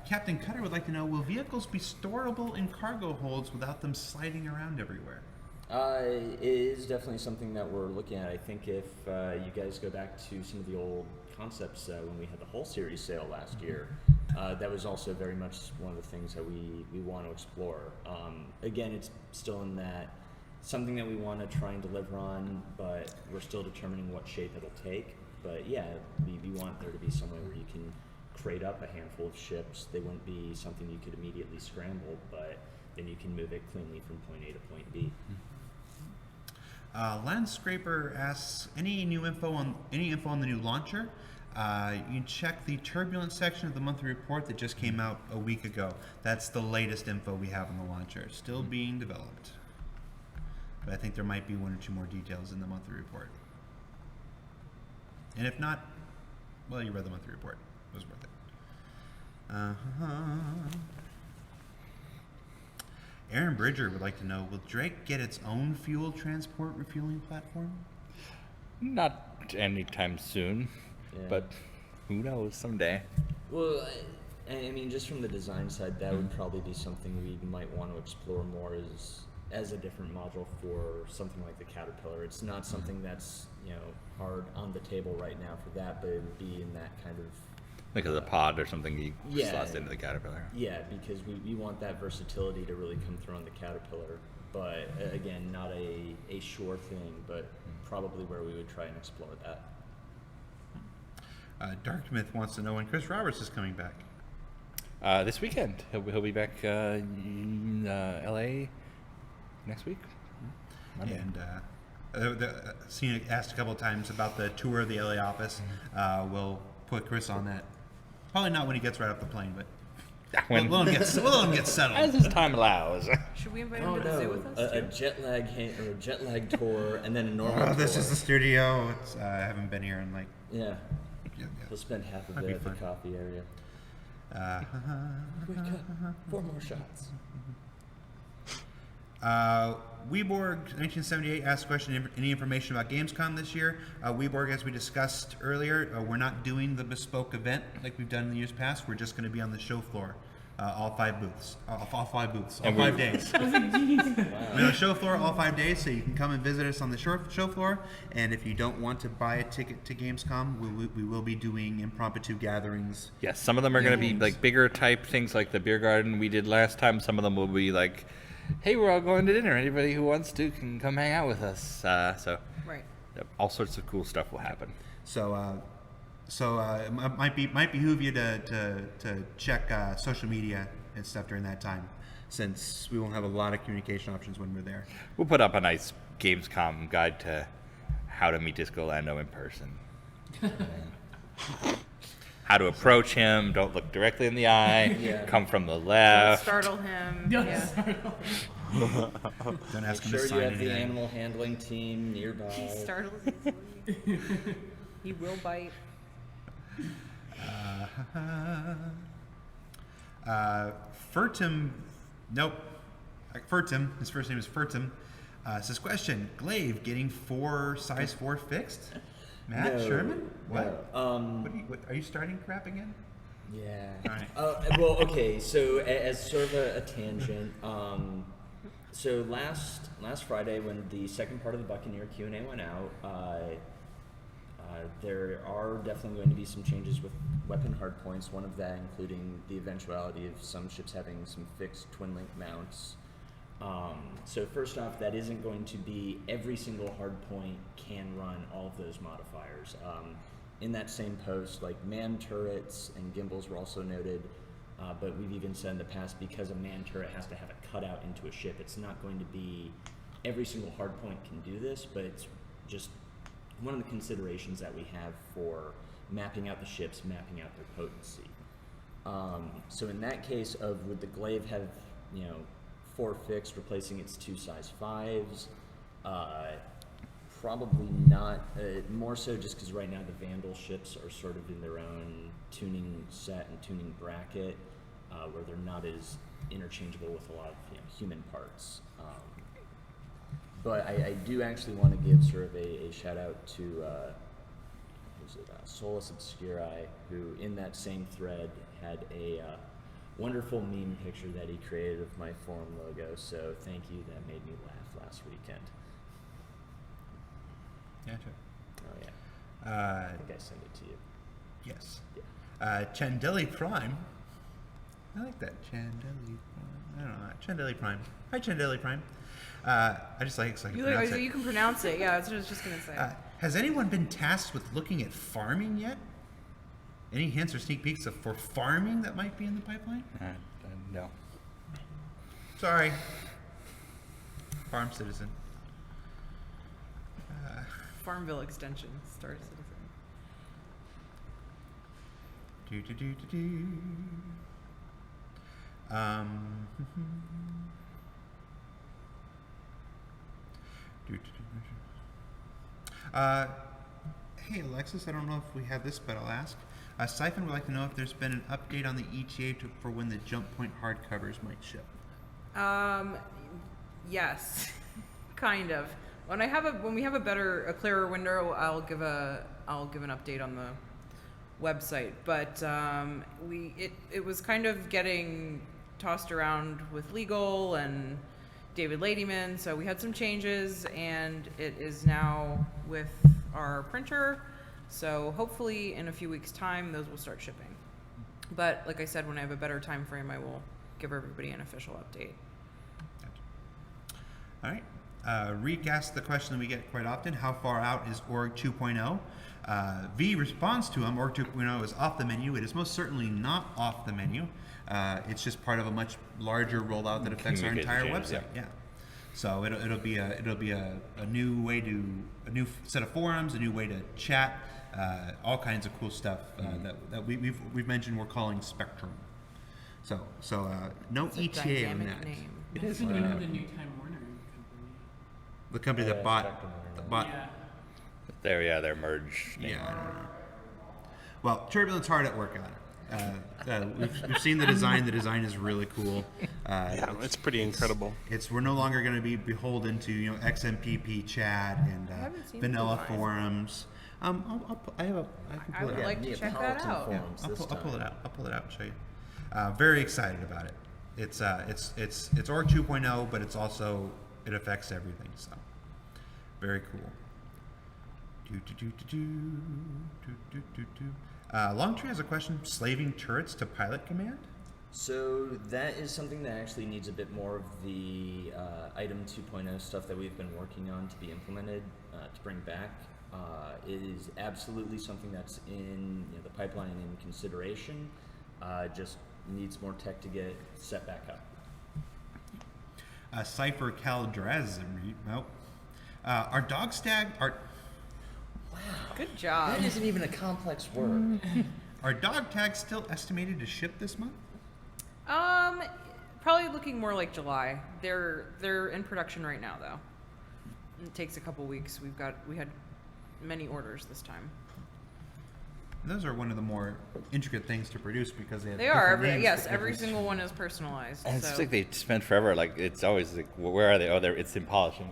Captain Cutter would like to know, will vehicles be storable in cargo holds without them sliding around everywhere?
It is definitely something that we're looking at. I think if you guys go back to some of the old concepts when we had the whole series sale last year, that was also very much one of the things that we want to explore. Again, it's still in that something that we want to try and deliver on, but we're still determining what shape it'll take. But we want there to be somewhere where you can crate up a handful of ships. They wouldn't be something you could immediately scramble, but then you can move it cleanly from point A to point B.
Landscraper asks, any info on the new launcher? You can check the turbulence section of the monthly report that just came out a week ago. That's the latest info we have on the launcher. Still being developed. But I think there might be one or two more details in the monthly report. And if not, well, you read the monthly report. It was worth it. Aaron Bridger would like to know, will Drake get its own fuel transport refueling platform?
Not anytime soon, but who knows, someday.
Well, I mean, just from the design side, that would probably be something we might want to explore more as a different module for something like the Caterpillar. It's not something that's hard on the table right now for that, but it would be in that kind of
Like as a pod or something you slot into the Caterpillar.
Yeah, because we want that versatility to really come through on the Caterpillar. But again, not a sure thing, but probably where we would try and explore that.
Dark Myth wants to know when Chris Roberts is coming back.
This weekend. He'll be back in LA next week. Monday.
And seen asked a couple of times about the tour of the LA office. We'll put Chris on that. Probably not when he gets right off the plane, but we'll let him get settled.
As his time allows.
Should we invite him to the zoo with us?
A jet lag tour and then a normal tour.
This is the studio. I haven't been here in like...
Yeah.
Yeah.
He'll spend half of
That'd
it
be
at the
fun.
coffee area. We got 4 more shots.
Weeborg 1978 asked a question, any information about Gamescom this year? Weeborg, as we discussed earlier, we're not doing the bespoke event like we've done in the years past. We're just going to be on the show floor, all 5 booths, all 5 days. We're on the show floor all 5 days, so you can come and visit us on the show floor. And if you don't want to buy a ticket to Gamescom, we will be doing impromptu gatherings.
Yes, some of them are going to be like bigger type things like the beer garden we did last time. Some of them will be like, hey, we're all going to dinner. Anybody who wants to can come hang out with us.
Right.
All sorts of cool stuff will happen.
So it might behoove you to check social media and stuff during that time, since we won't have a lot of communication options when we're there.
We'll put up a nice Gamescom guide to how to meet Disco Lando in person. How to approach him, don't look directly in the eye, come from the
Don't
left.
startle him.
Don't
Yeah.
startle.
Don't ask
Make
him to
sure
sign
you have the
anything.
animal handling team nearby.
He startles easily. He will bite.
Furtum, nope. Furtum, his first name is Furtum. Says, question, Glaive getting 4 size 4 fixed? Matt
No,
Sherman? What?
no.
What, are you starting crap again?
Yeah.
All right.
Well, okay. So as sort of a tangent, so last Friday when the second part of the Buccaneer Q&A went out, There are definitely going to be some changes with weapon hardpoints, one of that including the eventuality of some ships having some fixed twin-link mounts. So first off, that isn't going to be every single hardpoint can run all of those modifiers. In that same post, like man turrets and gimbals were also noted, but we've even said in the past, because a man turret has to have a cutout into a ship, it's not going to be every single hardpoint can do this, but it's just one of the considerations that we have for mapping out the ships, mapping out their potency. So in that case of would the glaive have, 4 fixed replacing its 2 size 5s? Probably not. More so just because right now the Vandal ships are sort of in their own tuning set and tuning bracket, where they're not as interchangeable with a lot of human parts. But I do actually want to give sort of a shout out to Solus Obscuri, who in that same thread had a wonderful meme picture that he created of my forum logo. So thank you. That made me laugh last weekend.
Gotcha.
Oh yeah. I think I sent it to you.
Yes.
Yeah.
Chandeli Prime. I like that. Chandeli Prime. I don't know. Chandeli Prime. Hi, Chandeli Prime. I just like it so I can pronounce it.
You can pronounce it. Yeah, that's what I was just going to say.
Has anyone been tasked with looking at farming yet? Any hints or sneak peeks for farming that might be in the pipeline?
No.
Sorry. Farm Citizen.
Farmville extension, Star Citizen. Hey Alexis, I don't know if we have this, but I'll ask. Siphon would like to know if there's been an update on the ETA for when the Jump Point hardcovers might ship. Yes, kind of. When we have a clearer window, I'll give an update on the website. But it was kind of getting tossed around with legal and David Ladyman, so we had some changes, and it is now with our printer. So hopefully in a few weeks' time, those will start shipping. But like I said, when I have a better time frame, I will give everybody an official update.
All right. Reek asked the question that we get quite often: how far out is Org 2.0? V responds to him: Org 2.0 is off the menu. It is most certainly not off the menu. It's just part of a much larger rollout that affects our entire website. Yeah. So it'll be a new set of forums, a new way to chat, all kinds of cool stuff that we've mentioned. We're calling Spectrum. So no
It's a
ETA on
dynamic
that.
name.
It is
What's the name of the new Time Warner company?
the company that bought.
Yeah.
Their merge name.
Yeah. I don't know. Well, Turbulent's hard at work on it. We've seen the design. The design is really cool.
Yeah, it's pretty incredible.
We're no longer going to be beholden to XMPP chat and
haven't seen the
vanilla
design.
forums. I can
I
pull
would
it out.
like to check that
Neapolitan
out.
forums
I'll
this
pull it
time.
out. I'll pull it out and show you. Very excited about it. It's Org 2.0, but it affects everything. So very cool. Longtree has a question: slaving turrets to pilot command?
So that is something that actually needs a bit more of the item 2.0 stuff that we've been working on to be implemented to bring back. It is absolutely something that's in the pipeline and in consideration. Just needs more tech to get set back up.
Cypher Caldrez. Nope. Our dog stag.
Good job.
That isn't even a complex word.
Are dog tags still estimated to ship this month?
Probably looking more like July. They're in production right now, though. It takes a couple weeks. We had many orders this time.
And those are one of the more intricate things to produce because they have
They are.
different names for
Every
every
single one is personalized.
And it's
so.
like they spend forever. Like it's always like, where are they? Oh, it's in polishing,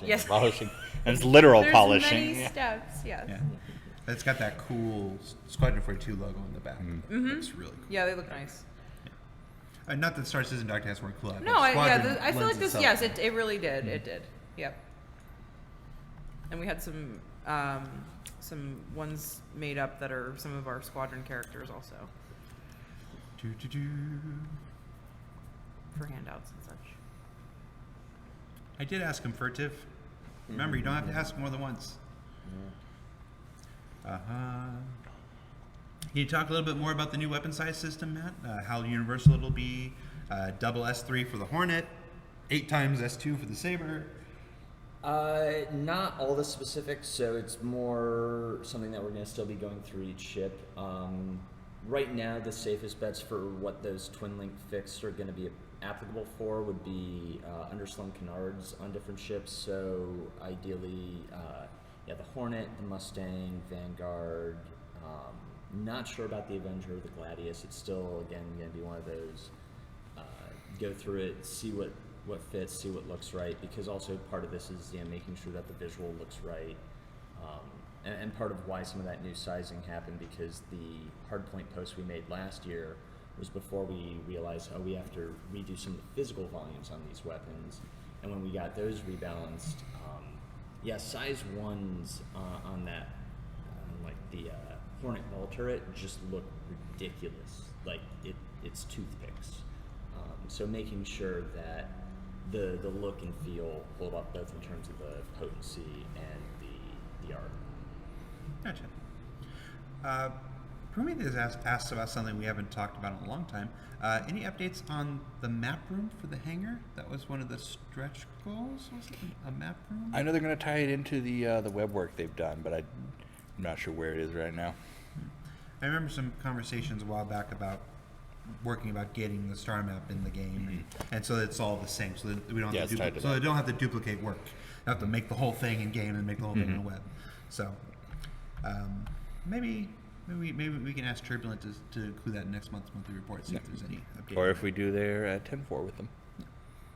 Yes.
polishing, and it's literal
There's
polishing.
many steps. Yes.
Yeah. It's got that cool Squadron 42 logo on the back. Looks really cool.
Yeah, they look nice.
Not that Star Citizen Dog Tags weren't cool.
No, I feel like this. Yes, it really did. It did. Yep. And we had some some ones made up that are some of our Squadron characters also for handouts and such.
I did ask him furtive. Remember, you don't have to ask more than once. Can you talk a little bit more about the new weapon size system, Matt? How universal it'll be? Double S3 for the Hornet, 8 times S2 for the Saber.
Not all the specifics, so it's more something that we're going to still be going through each ship. Right now, the safest bets for what those twin link fixed are going to be applicable for would be underslung canards on different ships. So ideally, the Hornet, the Mustang, Vanguard. Not sure about the Avenger or the Gladius. It's still, again, going to be one of those. Go through it, see what fits, see what looks right, because also part of this is making sure that the visual looks right. And part of why some of that new sizing happened, because the hardpoint post we made last year was before we realized, we have to redo some of the physical volumes on these weapons. And when we got those rebalanced, size 1s on that, like the Hornet Ball turret, just look ridiculous. Like it's toothpicks. So making sure that the look and feel hold up both in terms of the potency and the art.
Gotcha. Prometheus asked about something we haven't talked about in a long time. Any updates on the map room for the hangar? That was one of the stretch goals, was it? A map room?
I know they're going to tie it into the web work they've done, but I'm not sure where it is right now.
I remember some conversations a while back about working about getting the star map in the game, and so that it's all the same, so that we don't have they don't have to duplicate work. You have to make the whole thing in game and make the whole thing in the web. So maybe we can ask Turbulent to include that in next month's monthly report, see if there's any update.
Or if we do their 10-4 with them.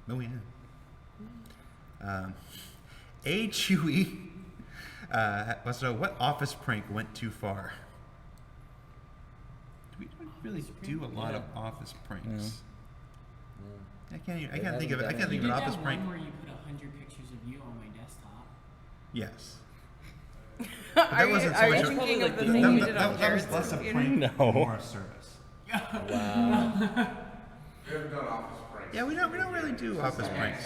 Oh yeah. A Chewy wants to know what office prank went too far. We don't really do a lot of office pranks. I can't think of an office prank.
One where you put 100 pictures of you on my desktop.
Yes.
Are you thinking of the thing you did on
that was
Jared's
less a
computer?
prank, more a service.
Wow.
We haven't done office pranks.
Yeah, we don't really do office pranks.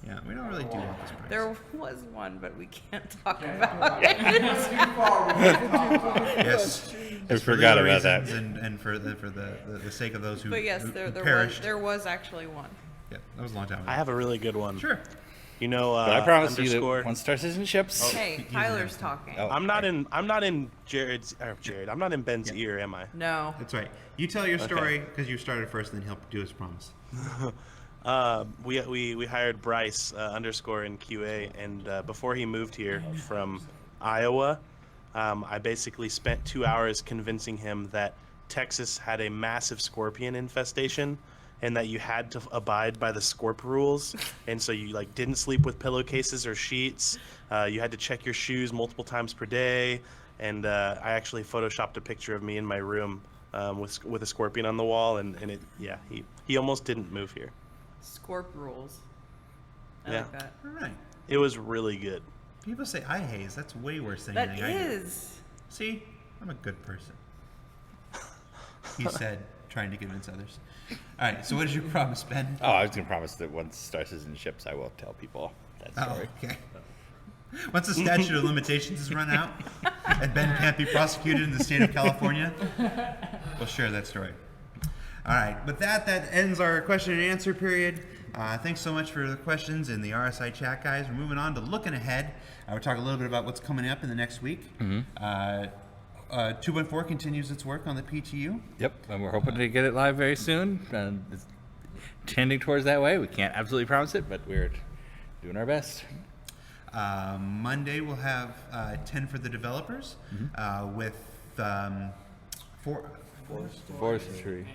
Yeah, we don't really do office pranks.
There was one, but we can't talk about it.
It's too far. We can't talk about it.
Yes.
I forgot
legal
about that.
reasons and for the sake of those who,
But yes,
who
there
perished.
was actually one.
Yeah, that was a long time ago.
I have a really good one.
Sure.
You know,
But I promise you
underscore.
that once Star Citizen ships,
Hey, Tyler's talking.
Oh.
I'm not in Jared's. Jared. I'm not in Ben's ear, am I?
No.
That's right. You tell your story because you started first, and then he'll do his promise.
We hired Bryce underscore in QA, and before he moved here from Iowa, I basically spent 2 hours convincing him that Texas had a massive scorpion infestation, and that you had to abide by the Scorp rules, and so you didn't sleep with pillowcases or sheets. You had to check your shoes multiple times per day, and I actually photoshopped a picture of me in my room with a scorpion on the wall, and he almost didn't move here.
Scorp rules. I
Yeah.
like that.
All right.
It was really good.
People say I haze. That's way worse than
That
anything I do.
is.
See, I'm a good person. He said, trying to convince others. All right. So, what did you promise, Ben?
oh, I was going to promise that once Star Citizen ships, I will tell people that story.
Oh, okay. Once the statute of limitations is run out and Ben can't be prosecuted in the state of California, we'll share that story. All right. With that ends our question and answer period. Thanks so much for the questions in the RSI chat, guys. We're moving on to looking ahead. We'll talk a little bit about what's coming up in the next week. 2.4 continues its work on the PTU.
Yep, and we're hoping to get it live very soon. And it's tending towards that way. We can't absolutely promise it, but we're doing our best.
Monday we'll have 10 for the developers with
Forestry.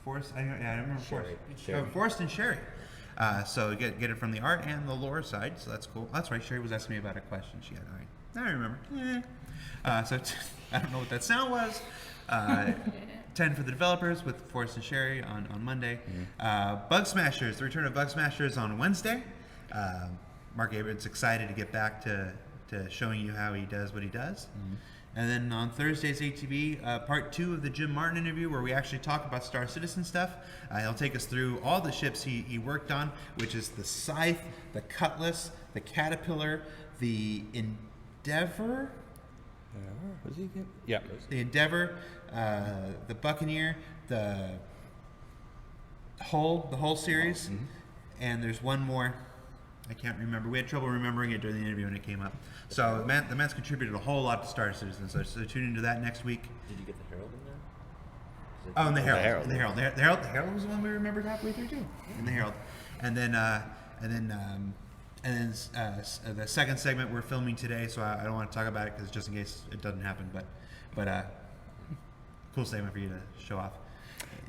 Forrest. I remember Forrest.
Sherry.
Forrest and Sherry. So get it from the art and the lore side. So that's cool. That's right. Sherry was asking me about a question she had. All right. I remember. So I don't know what that sound was. 10 for the developers with Forrest and Sherry on Monday. Bug Smashers. The return of Bug Smashers on Wednesday. Mark Abram's excited to get back to showing you how he does what he does. And then on Thursday's ATV, part 2 of the Jim Martin interview, where we actually talk about Star Citizen stuff. He'll take us through all the ships he worked on, which is the Scythe, the Cutlass, the Caterpillar, the Endeavor.
Was he again? Yeah.
The Endeavor, the Buccaneer, the whole series, and there's one more. I can't remember. We had trouble remembering it during the interview when it came up. So the man's contributed a whole lot to Star Citizen. So tune into that next week.
Did you get the Herald in there?
Oh, and the Herald.
Herald.
And the Herald was the one we remembered halfway through too. In the Herald, and then the second segment we're filming today. So I don't want to talk about it because just in case it doesn't happen. But cool segment for you to show off.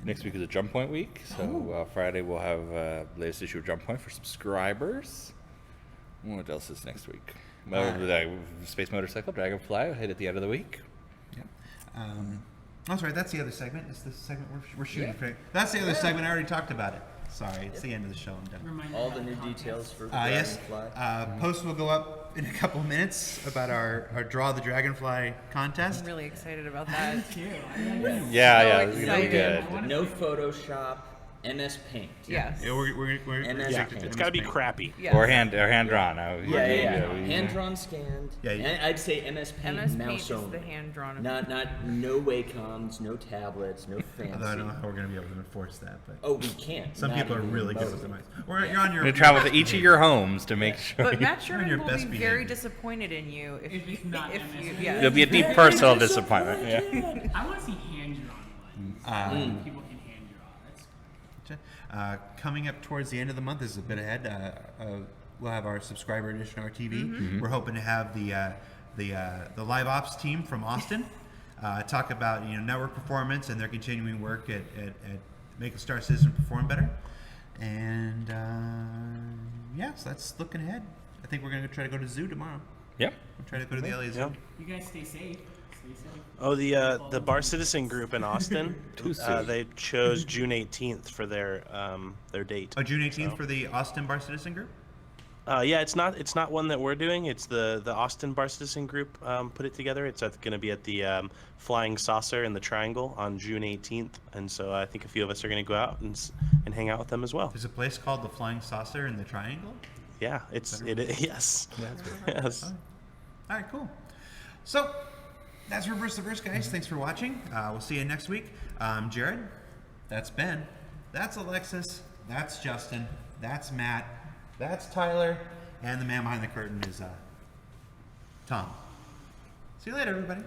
Next week is a Jump Point week, so Friday we'll have latest issue of Jump Point for subscribers. What else is next week? Well, the Space Motorcycle, Dragonfly will hit at the end of the week.
Yeah. Oh, sorry, that's the other segment. It's the segment we're shooting for. That's the other segment. I already talked about it. Sorry, it's the end of the show. I'm done.
Remind
All
me
the
about
new
contest.
details for
Yes.
Dragonfly.
Post will go up in a couple minutes about our Draw the Dragonfly contest.
I'm really excited about that.
Too.
Yeah,
So
it's gonna be
excited.
good.
No Photoshop, MS Paint.
Yes.
Yeah, we're
And
we're
that's
addicted
it.
to
It's
this
got to be
paint.
crappy.
Yes.
Or hand drawn.
Hand drawn, scanned.
Yeah, you-
And I'd say MS Paint,
MS Paint
mouse
is
only.
the hand drawn.
Not no Wacom, no tablets, no fancy.
Although I don't know how we're going to be able to enforce that, but
Oh, we can't.
some
Not
people are
even
really good with
remotely.
the mice. Or you're on your.
We're gonna travel to each of your homes to make sure.
But Matt
You're on
Sherman
your
will
best
be very
behavior.
disappointed in you if
If it's not
if
MS
you.
Paint.
Yeah.
There'll be a deep personal disappointment. Yeah.
I want to see hand drawn ones. People can hand draw. That's
Coming up towards the end of the month, this is a bit ahead. We'll have our subscriber edition RTV. We're hoping to have the live ops team from Austin talk about network performance and their continuing work at making Star Citizen perform better. And so that's looking ahead. I think we're gonna try to go to Zoo tomorrow.
Yep.
We'll try to go to the LA Zoo.
Yeah.
You guys stay safe. Stay safe.
Oh, the Bar Citizen group in Austin, they chose June 18th for their date.
Oh, June 18th
So-
for the Austin Bar Citizen Group.
Yeah, it's not one that we're doing. It's the Austin Bar Citizen group put it together. It's going to be at the Flying Saucer in the Triangle on June 18th, and so I think a few of us are going to go out and hang out with them as well.
There's a place called the Flying Saucer in the Triangle.
Yeah, yes. Yes.
All right, cool. So that's Reverse the Verse, guys. Thanks for watching. We'll see you next week. Jared, that's Ben, that's Alexis, that's Justin, that's Matt, that's Tyler, and the man behind the curtain is Tom. See you later, everybody.